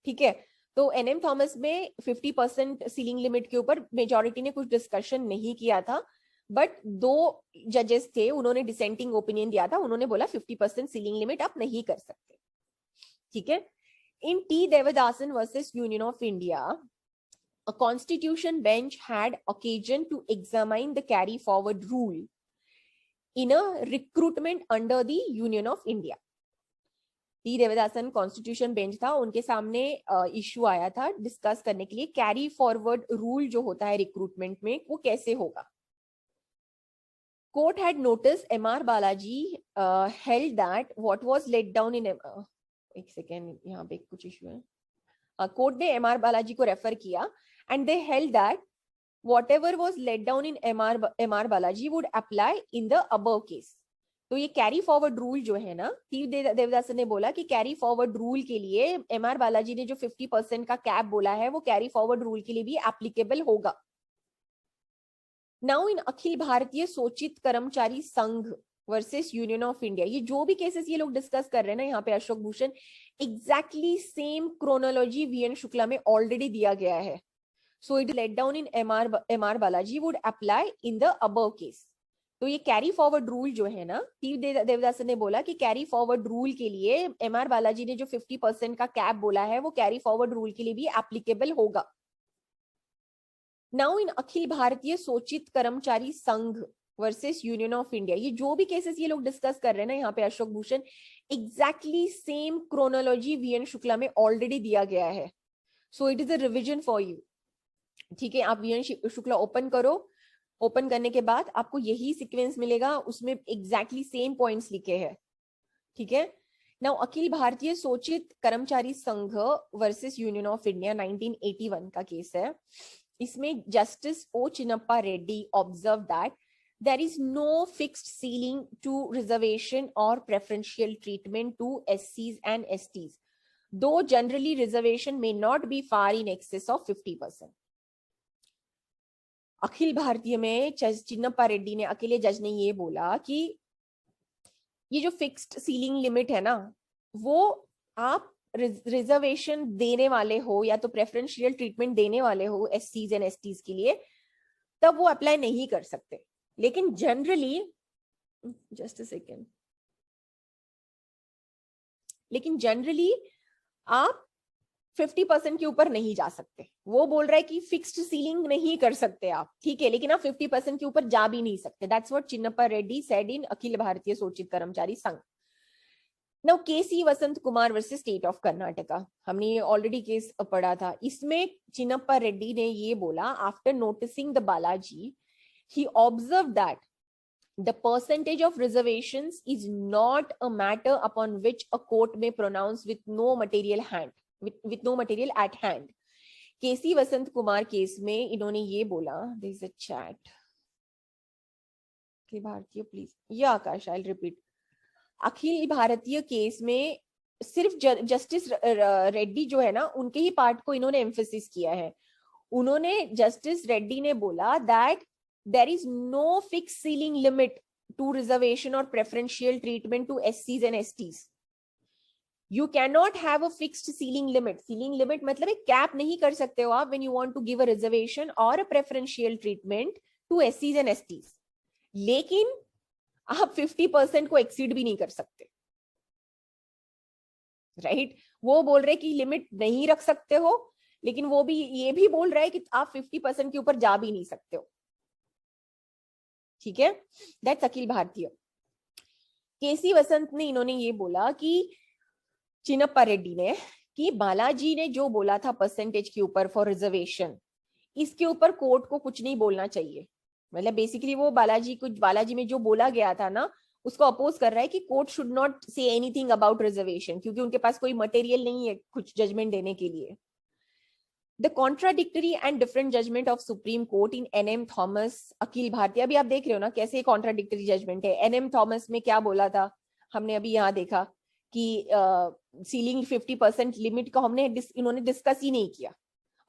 ठीक है? तो NM Thomas में 50% ceiling limit के ऊपर मेजॉरिटी ने कुछ डिस्कशन नहीं किया था, बट 2 जजेस थे, उन्होंने डिसेंटिंग ओपिनियन दिया था, उन्होंने बोला 50% सीलिंग लिमिट आप नहीं कर सकते, ठीक है? In T Devadasan versus Union of India, a constitution bench had occasion to examine the carry forward rule in a recruitment under the Union of India. T Devadasan constitution bench था, उनके सामने इश्यू आया था डिस्कस करने के लिए, कैरी फॉरवर्ड रूल जो होता है रिक्रूटमेंट में वो कैसे होगा। court had noticed MR Balaji held that what was laid down in एक सेकेंड, यहाँ पे कुछ इशू है. कोर्ट ने MR बालाजी को रेफर किया and they held that whatever was laid down in MR Balaji would apply in the above case. तो ये कैरी फॉरवर्ड रूल जो है ना, देवदासन ने बोला कि कैरी फॉरवर्ड रूल के लिए MR बालाजी ने जो 50% का कैप बोला है वो कैरी फॉरवर्ड रूल के लिए भी एप्लीकेबल होगा. Now in Akhil Bharatiya Soshit Karmachari Sangh versus Union of India, ये जो भी केसेस ये लोग डिस्कस कर रहे हैं ना यहाँ पे Ashok Bhushan, exactly same chronology VN Shukla में ऑलरेडी दिया गया है. So it let down in MR Balaji would apply in the above case. तो ये कैरी फॉरवर्ड रूल जो है ना, देवदासन ने बोला कि कैरी फॉरवर्ड रूल के लिए MR बालाजी ने जो 50% का कैप बोला है वो कैरी फॉरवर्ड रूल के लिए भी एप्लीकेबल होगा. Now in Akhil Bharatiya Soshit Karmachari Sangh versus Union of India, ये जो भी केसेस ये लोग डिस्कस कर रहे हैं ना यहाँ पे Ashok Bhushan, exactly same chronology VN Shukla में ऑलरेडी दिया गया है. So it is a revision for you. ठीक है, आप वीएन शुक्ला ओपन करो, ओपन करने के बाद आपको यही सीक्वेंस मिलेगा, उसमें एग्जैक्टली सेम पॉइंट्स लिखे हैं. ठीक है. Now Akhil Bharatiya Soshit Karmachari Sangh versus Union of India 1981 का केस है. इसमें justice O Chinnappa Reddy observe that there is no fixed ceiling to reservation or preferential treatment to SCs and STs, though generally reservation may not be far in excess of 50%. Akhil Bharatiya में चिन्नप्पा रेड्डी ने, अकेले जज ने ये बोला कि ये जो फिक्स्ड सीलिंग लिमिट है ना, वो आप रिजर्वेशन देने वाले हो या तो प्रेफरेंशियल ट्रीटमेंट देने वाले हो SCs एंड STs के लिए, तब वो अप्लाई नहीं कर सकते. लेकिन जनरली, जस्ट अ सेकेंड, लेकिन जनरली आप 50% के ऊपर नहीं जा सकते. वो बोल रहा है कि फिक्स्ड सीलिंग नहीं कर सकते आप, ठीक है, लेकिन आप 50% के ऊपर जा भी नहीं सकते. That's what Chinnappa Reddy said in Akhil Bharatiya Soshit Karmachari Sangh. Now KC Vasanth Kumar versus state of Karnataka, हमने ये ऑलरेडी केस पढ़ा था. इसमें चिन्नप्पा रेड्डी ने ये बोला, after noticing the Balaji, he observed that the percentage of reservations is not a matter upon which a court may pronounce with no material at hand. KC Vasanth Kumar case में इन्होंने ये बोला, there is a chat. Akhil Bharatiya please, या आकाश, I repeat. Akhil Bharatiya case में सिर्फ justice Reddy जो है ना, उनके ही पार्ट को इन्होंने एम्फेसिस किया है. उन्होंने, जस्टिस रेड्डी ने बोला that there is no fixed ceiling limit to reservation or preferential treatment to SCs and STs. You cannot have a fixed ceiling limit. Ceiling limit मतलब एक कैप नहीं कर सकते हो आप when you want to give a reservation or a preferential treatment to SCs and STs. लेकिन आप 50% को एक्सीड भी नहीं कर सकते, राइट? वो बोल रहे कि लिमिट नहीं रख सकते हो, लेकिन वो भी ये भी बोल रहा है कि आप 50% के ऊपर जा भी नहीं सकते हो. ठीक है, दैट्स अखिल भारतीय. केसी वसंत ने, इन्होंने ये बोला कि चिन्नप्पा रेड्डी ने, कि बालाजी ने जो बोला था परसेंटेज के ऊपर फॉर रिजर्वेशन, इसके ऊपर कोर्ट को कुछ नहीं बोलना चाहिए. मतलब बेसिकली वो बालाजी में जो बोला गया था ना, उसको अपोज कर रहा है कि court should not say anything about reservation, क्योंकि उनके पास कोई मटेरियल नहीं है कुछ जजमेंट देने के लिए. The contradictory and different judgment of Supreme Court in NM Thomas, Akhil Bharatiya, अभी आप देख रहे हो ना कैसे कॉन्ट्राडिक्टरी जजमेंट है. NM थॉमस में क्या बोला था, हमने अभी यहाँ देखा कि सीलिंग 50% लिमिट को इन्होंने डिस्कस ही नहीं किया,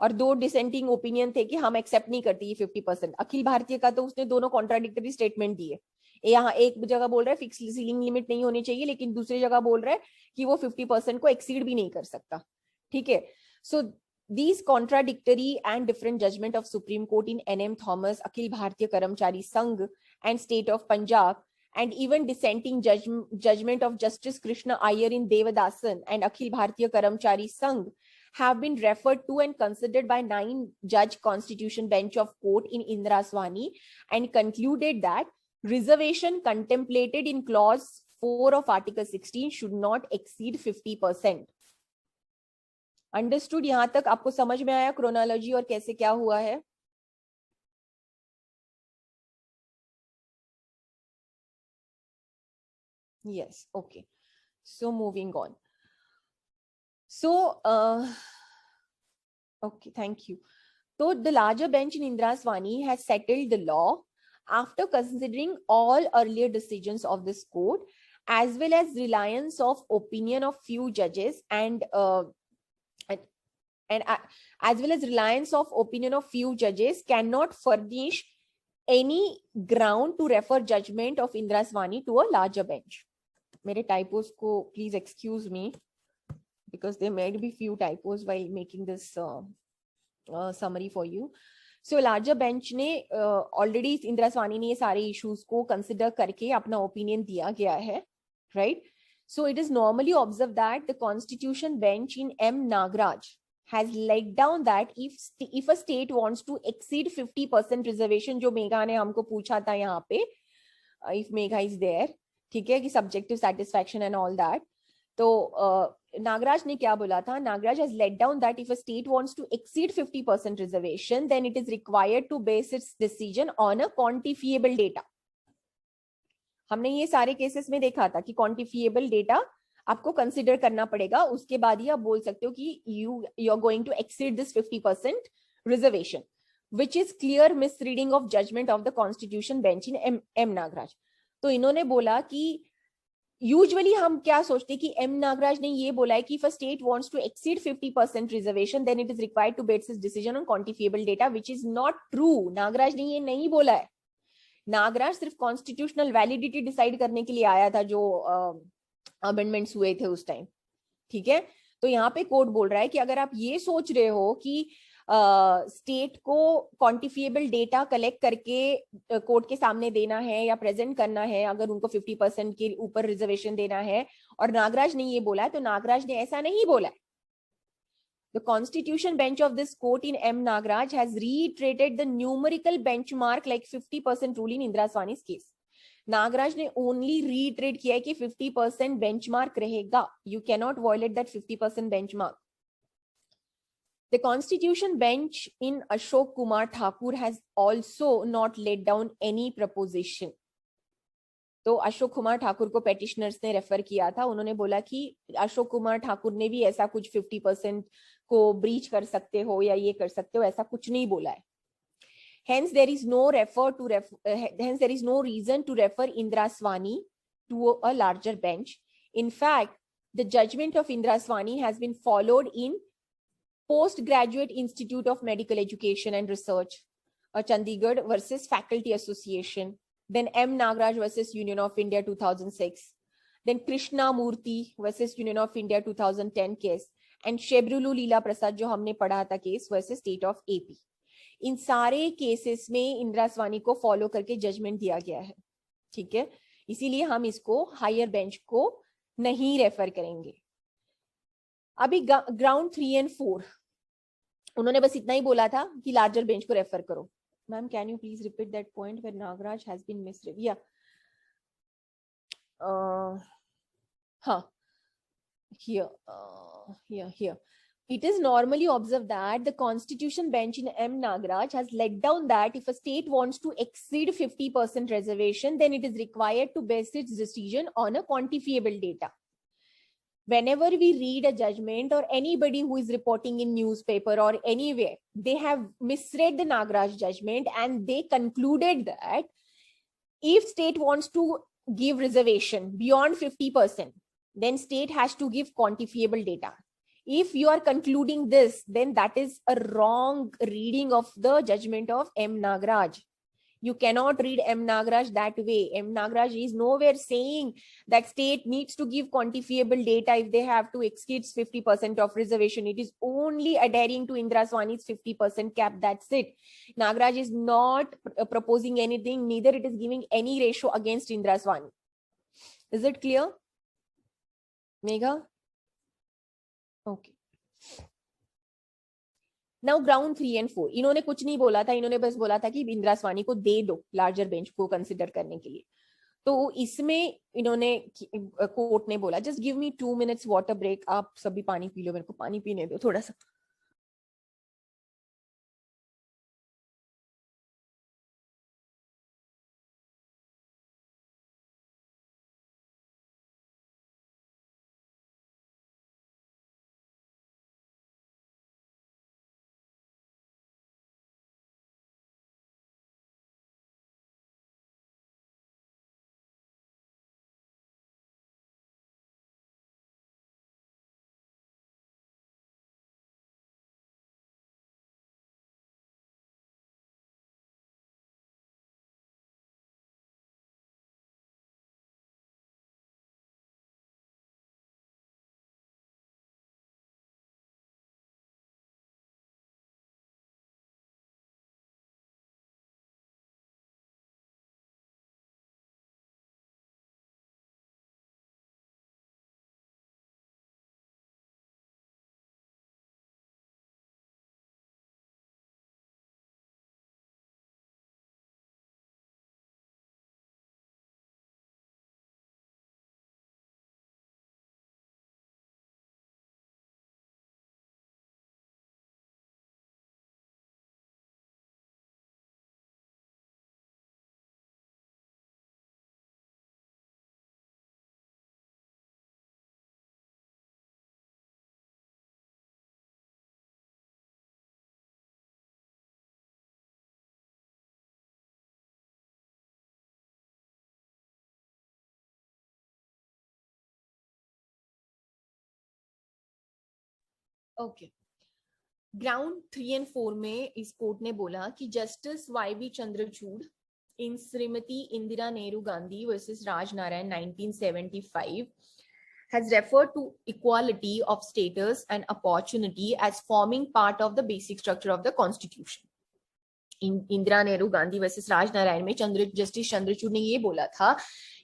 और दो डिसेंटिंग ओपिनियन थे कि हम एक्सेप्ट नहीं करते ये 50%. अखिल भारतीय का तो उसने दोनों कॉन्ट्राडिक्टरी स्टेटमेंट दिए. यहाँ एक जगह बोल रहा है फिक्स सीलिंग लिमिट नहीं होनी चाहिए, लेकिन दूसरी जगह बोल रहा है कि वो 50% को एक्सीड भी नहीं कर सकता. ठीक है. सो these contradictory and different judgment of Supreme Court in NM Thomas, Akhil Bharatiya Karamchari Sangh and State of Punjab, and even dissenting judgment of Justice Krishna Iyer in Devadasan and Akhil Bharatiya Karamchari Sangh have been referred to and considered by 9-judge Constitution Bench of Court in Indira Swani, and concluded that reservation contemplated in Clause 4 of Article 16 should not exceed 50%. Understood? यहां तक आपको समझ में आया chronology और कैसे क्या हुआ है? Yes, okay. So moving on. So, okay, thank you. So the larger bench in Indraswani has settled the law after considering all earlier decisions of this court, as well as reliance of opinion of few judges and, and as well as reliance of opinion of few judges cannot furnish any ground to refer judgment of Indraswani to a larger bench. मेरे typos को please excuse me because there may be few typos while making this summary for you. So larger bench ने already इंद्रास्वानी ने ये सारे issues को consider करके अपना opinion दिया गया है, right? So it is normally observed that the constitution bench in M. Nagraj has laid down that if a state wants to exceed 50% reservation, जो मेघा ने हमको पूछा था यहाँ पे, if Megha is there, ठीक है, कि subjective satisfaction and all that. तो Nagraj ने क्या बोला था? Nagraj has laid down that if a state wants to exceed 50% reservation, then it is required to base its decision on a quantifiable data. हमने ये सारे केसेस में देखा था कि quantifiable data आपको कंसिडर करना पड़ेगा, उसके बाद ही आप बोल सकते हो कि you are going to exceed this 50% reservation, which is clear misreading of judgment of the constitution bench in M. Nagraj. तो इन्होंने बोला कि यूजुअली हम क्या सोचते हैं कि एम नागराज ने ये बोला है कि if a state wants to exceed 50% reservation then it is required to base its decision on quantifiable data, which is not true. Nagaraj ने ये नहीं बोला है. नागराज सिर्फ कॉन्स्टिट्यूशनल वैलिडिटी डिसाइड करने के लिए आया था जो अमेंडमेंट्स हुए थे उस टाइम, ठीक है. तो यहाँ पे कोर्ट बोल रहा है कि अगर आप ये सोच रहे हो कि स्टेट को क्वांटिफिएबल डेटा कलेक्ट करके कोर्ट के सामने देना है या प्रेजेंट करना है अगर उनको 50% के ऊपर रिजर्वेशन देना है, और नागराज ने ये बोला है, तो नागराज ने ऐसा नहीं बोला है. The constitution bench of this court in M. Nagraj has reiterated the numerical benchmark like 50% rule in Indraswani's case. Nagraj ने ओनली reiterate किया है कि 50% benchmark रहेगा. You cannot violate that 50% benchmark. The constitution bench in Ashok Kumar Thakur has also not laid down any proposition. तो अशोक कुमार ठाकुर को petitioners ने refer किया था, उन्होंने बोला कि अशोक कुमार ठाकुर ने भी ऐसा कुछ 50% को ब्रीच कर सकते हो या ये कर सकते हो, ऐसा कुछ नहीं बोला है. Hence there is no reason to refer Indraswani to a larger bench. In fact, the judgment of Indraswani has been followed in Postgraduate Institute of Medical Education and Research, Chandigarh versus Faculty Association, then M. Nagraj versus Union of India 2006, then Krishna Murthy versus Union of India 2010 case, and Shebrulu Leela Prasad जो हमने पढ़ा था case versus State of AP. इन सारे cases में इंद्रास्वानी को follow करके judgement दिया गया है, ठीक है. इसीलिए हम इसको हायर बेंच को नहीं रेफर करेंगे. अभी ग्राउंड 3 and 4 उन्होंने बस इतना ही बोला था कि लार्जर बेंच को रेफर करो. Ma'am can you please repeat that point where Nagaraj has been misread? या हाँ, here. It is normally observed that the constitution bench in M. Nagraj has laid down that if a state wants to exceed 50% reservation, then it is required to base its decision on a quantifiable data. Whenever we read a judgment or anybody who is reporting in newspaper or anywhere, they have misread the Nagraj judgment and they concluded that if state wants to give reservation beyond 50%, then state has to give quantifiable data. If you are concluding this, then that is a wrong reading of the judgment of M. Nagraj. You cannot read M. Nagraj that way. M. Nagraj is nowhere saying that state needs to give quantifiable data if they have to exceed 50% of reservation. It is only adhering to Indraswani's 50% cap. That's it. Nagraj is not proposing anything, neither it is giving any ratio against Indraswani. Is it clear? Megha? Okay. Now ground 3 and 4 इन्होंने कुछ नहीं बोला था, इन्होंने बस बोला था कि इंद्रास्वानी को दे दो लार्जर बेंच को कंसिडर करने के लिए. तो इसमें इन्होंने कोर्ट ने बोला just give me 2 minutes water break, आप सभी पानी पी लो, मेरे को पानी पीने दो थोड़ा सा. ओके, ग्राउंड 3 and 4 में इस कोर्ट ने बोला कि justice YV Chandrachud in Srimati Indira Nehru Gandhi versus Raj Narayan 1975 has referred to equality of status and opportunity as forming part of the basic structure of the constitution. In Indira Nehru Gandhi versus Raj Narayan में justice Chandrachud ने ये बोला था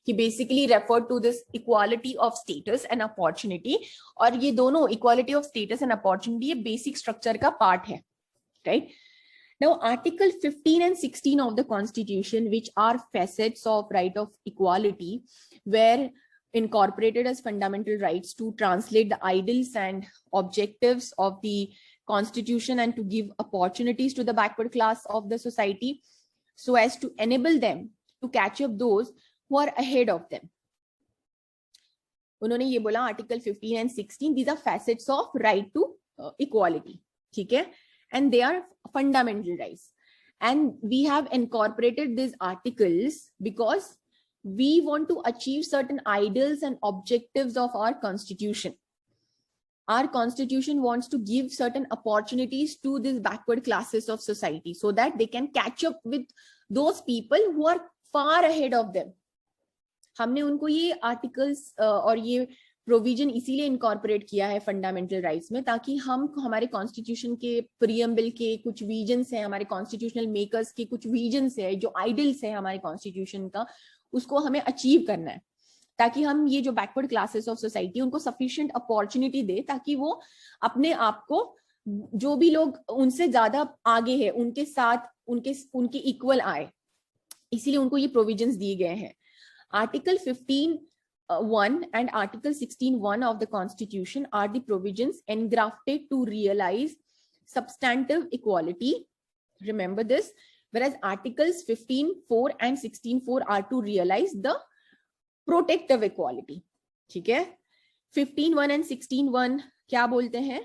कि basically referred to this equality of status and opportunity, और ये दोनों equality of status and opportunity ये basic structure का part है, right? Now, Article 15 and 16 of the Constitution, which are facets of right of equality, were incorporated as fundamental rights to translate the ideals and objectives of the Constitution and to give opportunities to the backward class of the society so as to enable them to catch up those who are ahead of them. उन्होंने ये बोला Article 15 and 16, these are facets of right to equality, ठीक है? And they are fundamental rights. And we have incorporated these articles because we want to achieve certain ideals and objectives of our constitution. Our constitution wants to give certain opportunities to these backward classes of society so that they can catch up with those people who are far ahead of them. हमने उनको ये articles और ये provision इसीलिए incorporate किया है fundamental rights में, ताकि हम हमारे कॉन्स्टिट्यूशन के प्रीएम्बल के कुछ विजन्स हैं, हमारे कॉन्स्टिट्यूशनल मेकर्स के कुछ विजन्स है, जो आइडल्स है हमारे कॉन्स्टिट्यूशन का, उसको हमें अचीव करना है, ताकि हम ये जो बैकवर्ड क्लासेस ऑफ सोसाइटी उनको सफिशिएंट अपॉर्चुनिटी दे, ताकि वो अपने आप को जो भी लोग उनसे ज्यादा आगे है उनके साथ उनके इक्वल आए, इसीलिए उनको ये प्रोविजंस दिए गए हैं. Article 15(1) and Article 16(1) of the Constitution are the provisions engrafted to realize substantive equality. Remember this. Whereas Articles 15(4) and 16(4) are to realize the protective equality. ठीक है? 15(1) and 16(1) क्या बोलते हैं?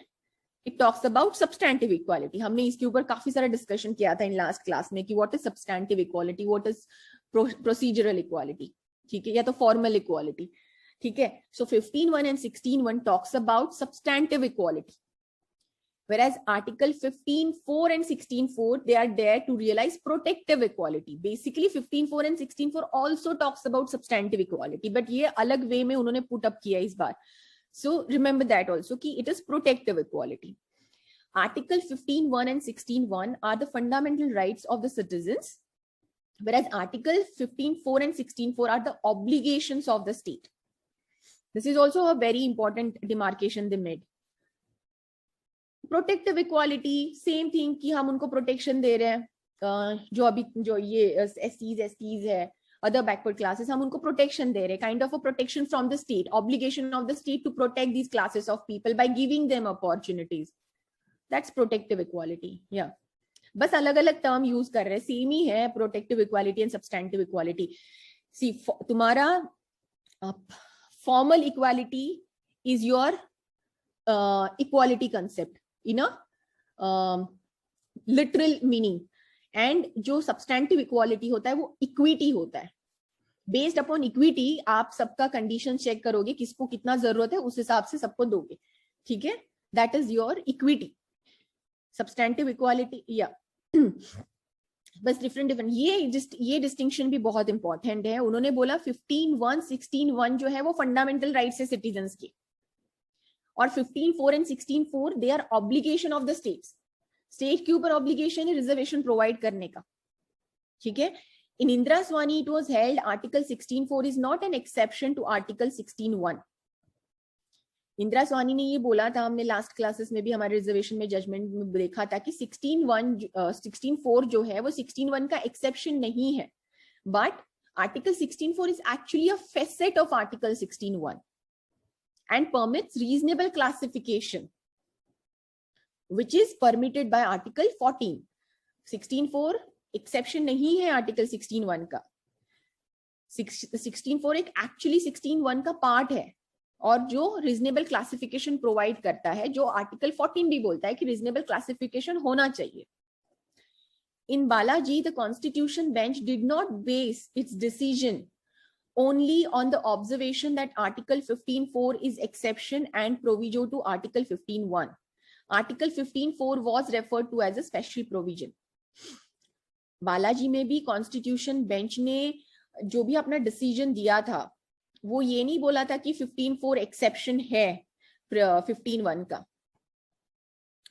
It talks about substantive equality. हमने इसके ऊपर काफी सारा डिस्कशन किया था इन लास्ट क्लास में कि what is substantive equality, what is procedural equality. ठीक है, या तो फॉर्मल इक्वालिटी. ठीक है, सो 15(1) and 16(1) talks about substantive equality, whereas Article 15(4) and 16(4) they are there to realize protective equality. Basically 15(4) and 16(4) also talks about substantive equality, but ये अलग वे में उन्होंने put up किया इस बार. So remember that also कि it is protective equality. Article 15(1) and 16(1) are the fundamental rights of the citizens, whereas Article 15(4) and 16(4) are the obligations of the state. This is also a very important demarcation they made. Protective equality, same thing कि हम उनको protection दे रहे हैं, जो ये SCs है, other backward classes, हम उनको protection दे रहे हैं, kind of a protection from the state, obligation of the state to protect these classes of people by giving them opportunities. That's protective equality. Yeah. बस अलग अलग टर्म यूज कर रहे हैं, सेम ही है protective equality and substantive equality. See तुम्हारा formal equality is your equality concept in a literal meaning, and जो सब्सटैंटिव इक्वालिटी होता है वो इक्विटी होता है. बेस्ड अपॉन इक्विटी आप सबका कंडीशन चेक करोगे, किसको कितना जरूरत है उस हिसाब से सबको दोगे. ठीक है, that is your equity. Substantive equality या बस डिफरेंट ये डिस्टिंक्शन भी बहुत इंपॉर्टेंट है. उन्होंने बोला 15(1) 16(1) जो है वो फंडामेंटल राइट्स है सिटीजन्स के, और 15(4) and 16(4) they are obligation of the states. State के ऊपर ऑब्लिगेशन है रिजर्वेशन प्रोवाइड करने का. ठीक है, in Indira Sawhney it was held article 16(4) is not an exception to article 16(1). Indira Sawhney ने ये बोला था, हमने लास्ट क्लासेस में भी हमारे रिजर्वेशन में जजमेंट में देखा था कि 16(4) जो है वो 16(1) का एक्सेप्शन नहीं है, but article 16(4) is actually a facet of article 16(1) and permits reasonable classification which is permitted by Article 14. 16(4) exception नहीं है आर्टिकल 16(1) का. 16(4) एक एक्चुअली 16(1) का पार्ट है, और जो रीजनेबल क्लासिफिकेशन प्रोवाइड करता है, जो आर्टिकल 14 भी बोलता है कि रीजनेबल क्लासिफिकेशन होना चाहिए. In Balaji the constitution bench did not base its decision only on the observation that Article 15(4) is exception and proviso to Article 15(1). Article 15(4) was referred to as a special provision. Balaji में भी constitution bench ने जो भी अपना decision दिया था वो ये नहीं बोला था कि 15(4) एक्सेप्शन है 15(1) का,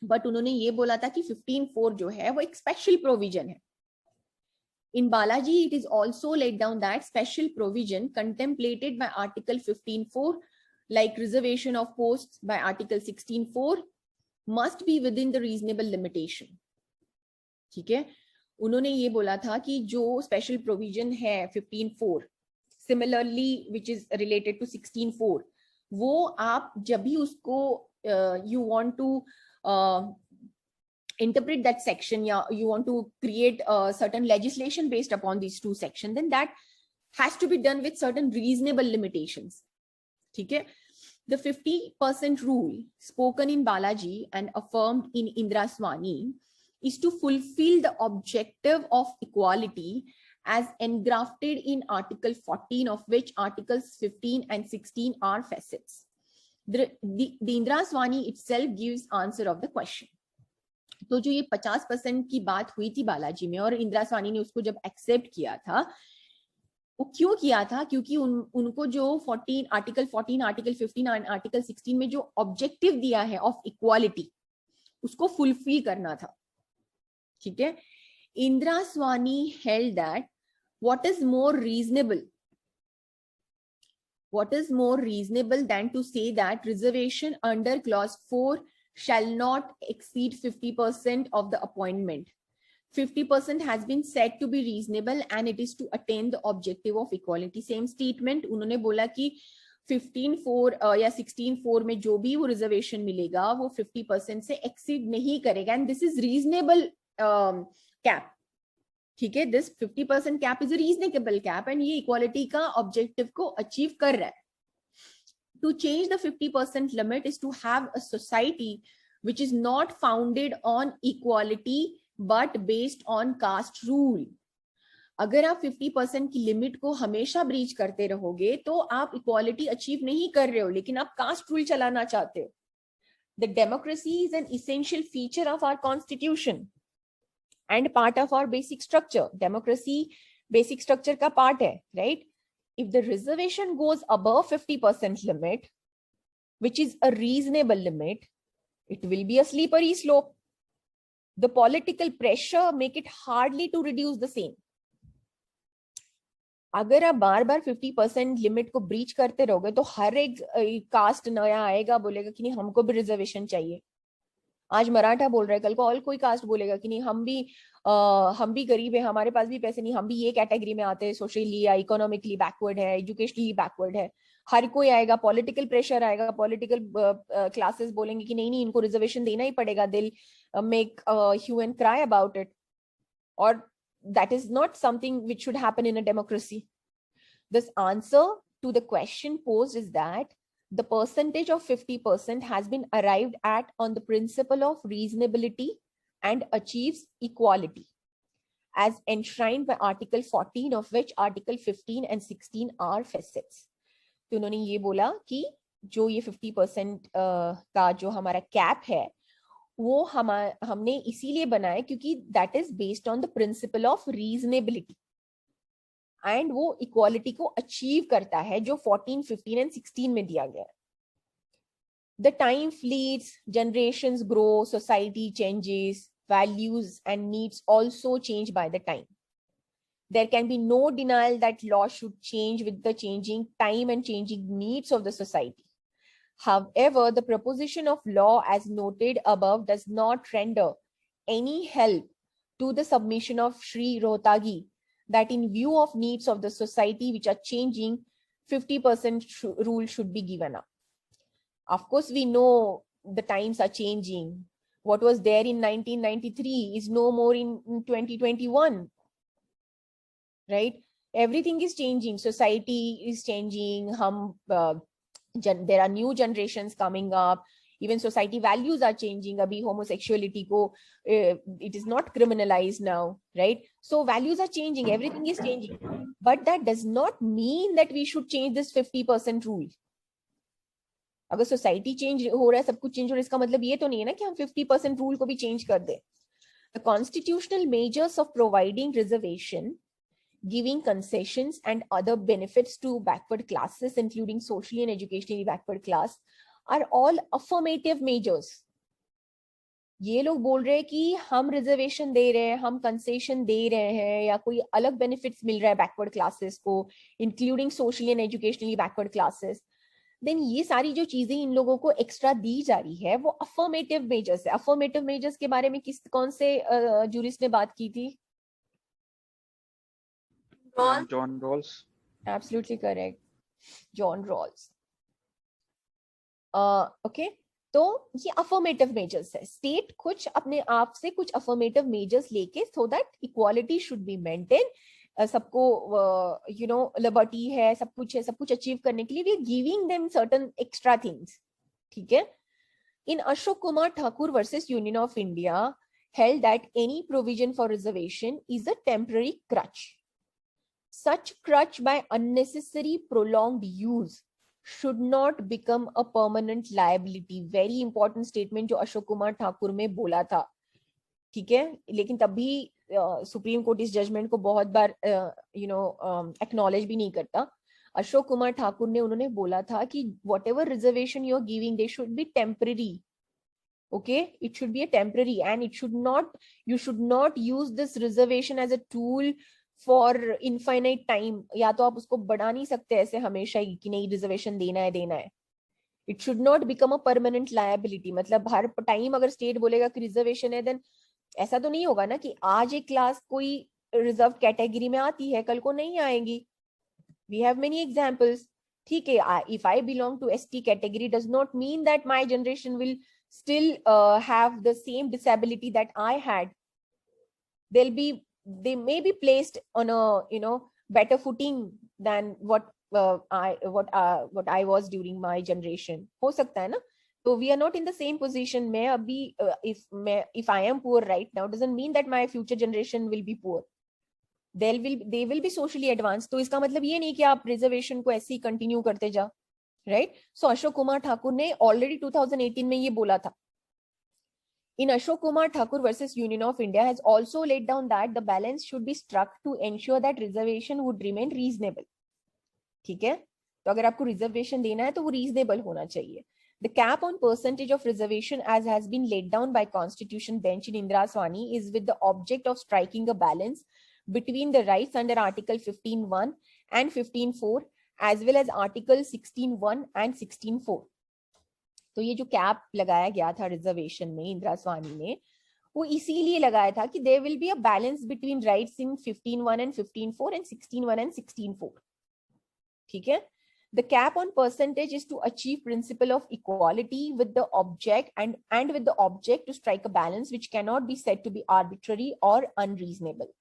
बट उन्होंने ये बोला था कि 15(4) जो है वो एक स्पेशल प्रोविजन है. In Balaji, it is also laid down that special provision contemplated by Article 15(4), like reservation of posts by Article 16(4), must be within the reasonable limitation. ठीक है, उन्होंने ये बोला था कि जो special provision है 15(4), similarly which is related to 16(4), वो आप जब भी उसको you want to interpret that section, yeah, you want to create certain legislation based upon these two sections, then that has to be done with certain reasonable limitations. ठीक है, the 50% rule spoken in Balaji and affirmed in Indraswani is to fulfill the objective of equality as engrafted in Article 14, of which Articles 15 and 16 are facets. The Indraswani itself gives answer of the question. तो जो ये 50% की बात हुई थी बालाजी में और इंदिरास्वामी ने उसको जब एक्सेप्ट किया था, वो क्यों किया था? क्योंकि उनको जो आर्टिकल 14, आर्टिकल 15 और आर्टिकल 16 में जो ऑब्जेक्टिव दिया है ऑफ इक्वालिटी, उसको फुलफिल करना था. ठीक है, इंदिरास्वामी held that what is more reasonable than to say that reservation under clause 4 shall not exceed 50% of the appointment. 50% has been said to be reasonable and it is to attain the objective of equality. Same statement उन्होंने बोला कि 15(4) या 16(4) में जो भी वो reservation मिलेगा वो 50% से exceed नहीं करेगा, and this is reasonable cap. ठीक है, this 50% cap is a reasonable cap and ये equality का objective को achieve कर रहा है. To change the 50% limit is to have a society which is not founded on equality but based on caste rule. अगर आप 50% की लिमिट को हमेशा ब्रीच करते रहोगे तो आप इक्वालिटी अचीव नहीं कर रहे हो, लेकिन आप कास्ट रूल चलाना चाहते हो. The democracy is an essential feature of our constitution and part of our basic structure. Democracy basic structure का part है, right? If the reservation goes above 50% limit, which is a reasonable limit, it will be a slippery slope. The political pressure make it hardly to reduce the same. अगर आप बार बार 50% limit को breach करते रहोगे तो हर एक cast नया आएगा, बोलेगा कि नहीं हमको भी रिजर्वेशन चाहिए. आज मराठा बोल रहा है, कल को और कोई कास्ट बोलेगा कि नहीं हम भी गरीब है, हमारे पास भी पैसे नहीं, हम भी ये कैटेगरी में आते हैं, सोशली या इकोनॉमिकली बैकवर्ड है, एजुकेशनली बैकवर्ड है. हर कोई आएगा, पॉलिटिकल प्रेशर आएगा, पॉलिटिकल क्लासेस बोलेंगे कि नहीं इनको रिजर्वेशन देना ही पड़ेगा. They'll make hue and cry about it, और that is not something which should happen in a democracy. This answer to the question posed is that the percentage of 50% has been arrived at on the principle of reasonability and achieves equality as enshrined by Article 14, of which Article 15 and 16 are facets. तो उन्होंने ये बोला कि जो ये 50% का जो हमारा कैप है वो हमने इसीलिए बनाया क्योंकि that is based on the principle of reasonability and वो इक्वालिटी को अचीव करता है जो 14, 15 एंड 16 में दिया गया है. The time fleets, generations grow, society changes, values and needs also change by the time. There can be no denial that law should change with the changing time and changing needs of the society. However, the proposition of law as noted above does not render any help to the submission of Sri Rohtagi that in view of needs of the society which are changing, 50% rule should be given up. Of course, we know the times are changing. What was there in 1993 is no more in 2021, right? Everything is changing. Society is changing. There are new generations coming up. Even society values are changing. Abhi homosexuality ko it is not criminalized now, right? So values are changing, everything is changing, but that does not mean that we should change this 50% rule. अगर society change हो रहा है, सब कुछ change हो रहा है, इसका मतलब ये तो नहीं है ना कि हम 50% रूल को भी चेंज कर दें. The constitutional measures of providing reservation, giving concessions and other benefits to backward classes, including socially and educationally backward class, are all affirmative measures. ये लोग बोल रहे हैं कि हम रिजर्वेशन दे रहे हैं, हम कंसेशन दे रहे हैं, या कोई अलग बेनिफिट्स मिल रहा है बैकवर्ड क्लासेस को, including socially and educationally backward classes, then ये सारी जो चीजें इन लोगों को एक्स्ट्रा दी जा रही है वो अफर्मेटिव मेजर्स है. अफर्मेटिव मेजर्स के बारे में कौन से जूरिस्ट ने बात की थी? John Rawls. Absolutely correct, John Rawls. Okay, तो ये अफर्मेटिव मेजर्स है. स्टेट कुछ अपने आप से कुछ अफर्मेटिव मेजर्स लेके, so that equality should be maintain, सबको यू नो लिबर्टी है, सब कुछ है, सब कुछ अचीव करने के लिए we are giving them certain extra things. ठीक है. In Ashok Kumar Thakur versus Union of India held that any provision for reservation is a temporary crutch. Such crutch by unnecessary prolonged use should not become a permanent liability. Very important statement जो अशोक कुमार ठाकुर में बोला था. ठीक है. लेकिन तभी सुप्रीम कोर्ट इस judgement को बहुत बार यू नो एक्नॉलेज भी नहीं करता. अशोक कुमार ठाकुर ने उन्होंने बोला था कि whatever reservation you are giving they should be temporary. Okay, it should be a temporary, and it should not, you should not use this reservation as a tool for infinite time. या तो आप उसको बढ़ा नहीं सकते ऐसे हमेशा ही कि नहीं रिजर्वेशन देना है. It should not become a permanent liability. मतलब हर टाइम अगर स्टेट बोलेगा कि रिजर्वेशन है, देन ऐसा तो नहीं होगा ना कि आज एक क्लास कोई रिजर्व कैटेगरी में आती है, कल को नहीं आएगी. We have many examples. ठीक है, if I belong to ST category does not mean that my generation will still have the same disability that I had. They may be placed on a better footing than what I was during my generation. हो सकता है ना. So we are not in the same position. मैं अभी if I am poor right now doesn't mean that my future generation will be poor. They will be socially advanced. तो इसका मतलब ये नहीं कि आप रिजर्वेशन को ऐसे ही कंटिन्यू करते जा. Right? So Ashok Kumar Thakur ने already 2018 में ये बोला था. In Ashok Kumar Thakur versus Union of India has also laid down that the balance should be struck to ensure that reservation would remain reasonable. ठीक है. तो अगर आपको रिजर्वेशन देना है तो वो reasonable होना चाहिए. The cap on percentage of reservation as has been laid down by Constitution Bench in Indira Swani is with the object of striking a balance between the rights under Article 15.1 and 15.4 as well as Article 16.1 and 16.4. तो ये जो cap लगाया गया था reservation में इंदिरा स्वामी ने, वो इसीलिए लगाया था कि there will be a balance between rights in 15.1 and 15.4 and 16.1 and 16.4. ठीक है. The cap on percentage is to achieve principle of equality with the object and with the object to strike a balance which cannot be said to be arbitrary or unreasonable.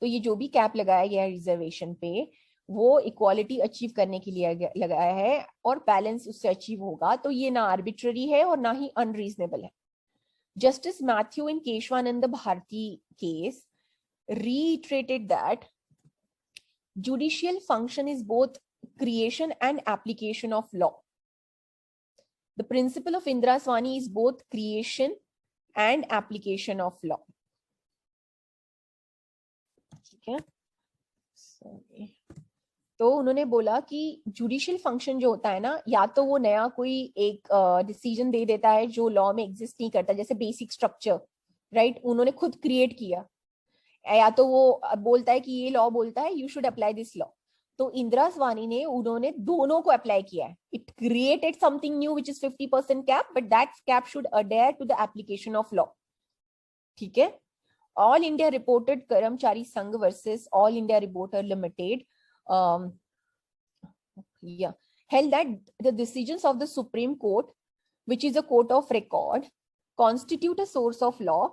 तो ये जो भी cap लगाया गया है reservation पे, वो equality achieve करने के लिए लगाया है और बैलेंस उससे अचीव होगा. तो ये ना आर्बिट्ररी है और ना ही अनरीजनेबल है. Justice Mathew in Kesavananda Bharati case reiterated that judicial function is both creation and application of law. The principle of Indira Swani is both creation and application of law. ठीक है. Sorry. तो उन्होंने बोला कि जुडिशियल फंक्शन जो होता है ना, या तो वो नया कोई एक डिसीजन दे देता है जो लॉ में एग्जिस्ट नहीं करता, जैसे बेसिक स्ट्रक्चर, राइट, उन्होंने खुद क्रिएट किया, या तो वो बोलता है कि ये लॉ बोलता है you should apply this law. तो इंदिरा स्वानी ने उन्होंने दोनों को अप्लाई किया है. It created something new which is 50% cap, but that cap should adhere to the application of law. ठीक है. All India reported Karmachari Sangh versus all India reporter limited held that the decisions of the Supreme Court, which is a court of record, constitute a source of law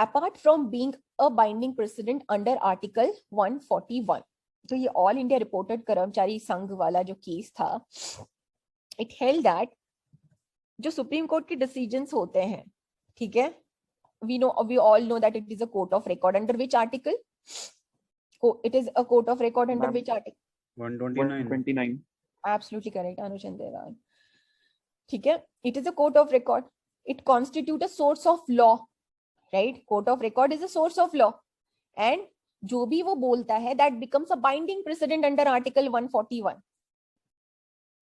apart from being a binding precedent under Article 141. तो ये all India reported Karmachari संघ वाला जो case था, it held that जो supreme court के decisions होते हैं, ठीक है, we all know that it is a court of record. Under which article? It is a court of record under which article? 129. Absolutely correct, Anuj Devan. ठीक है, it is a court of record, it constitute a source of law, right? Court of record is a source of law, and जो भी वो बोलता है that becomes a binding precedent under article 141.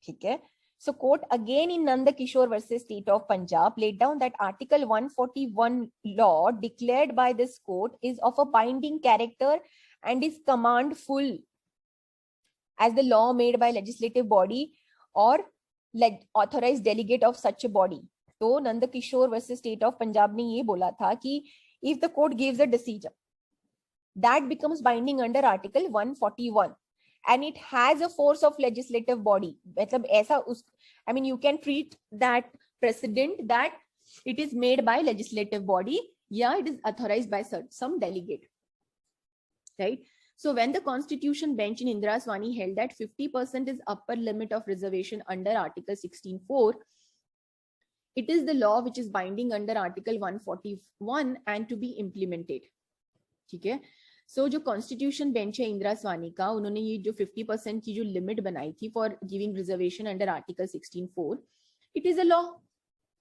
ठीक है, so court again in Nanda Kishore versus State of Punjab laid down that article 141 law declared by this court is of a binding character and is commandful as the law made by legislative body or authorized delegate of such a body. तो Nand Kishore versus state of Punjab ने ये बोला था कि if the court gives a decision that becomes binding under article 141 and it has a force of legislative body, मतलब ऐसा उस, I mean you can treat that precedent that it is made by legislative body, yeah, it is authorized by some delegate, right? So when the Constitution bench in Indira Swani held that 50% is upper limit of reservation under Article 16(4), it is the law which is binding under Article 141 and to be implemented. ठीक है, so जो Constitution bench है इंदिरा स्वानी का, उन्होंने ये जो 50% की जो लिमिट बनाई थी for giving reservation under Article 16(4), it is a law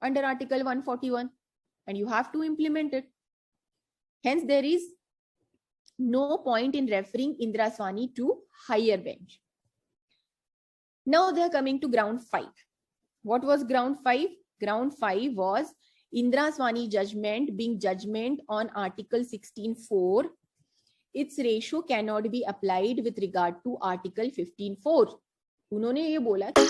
under Article 141 and you have to implement it. Hence there is no point in referring Indira Swani to higher bench. Now they are coming to ground 5. What was ground 5? Ground 5 was Indira Swani judgment being judgment on Article 16(4). Its ratio cannot be applied with regard to Article 15(4). उन्होंने ये बोला कि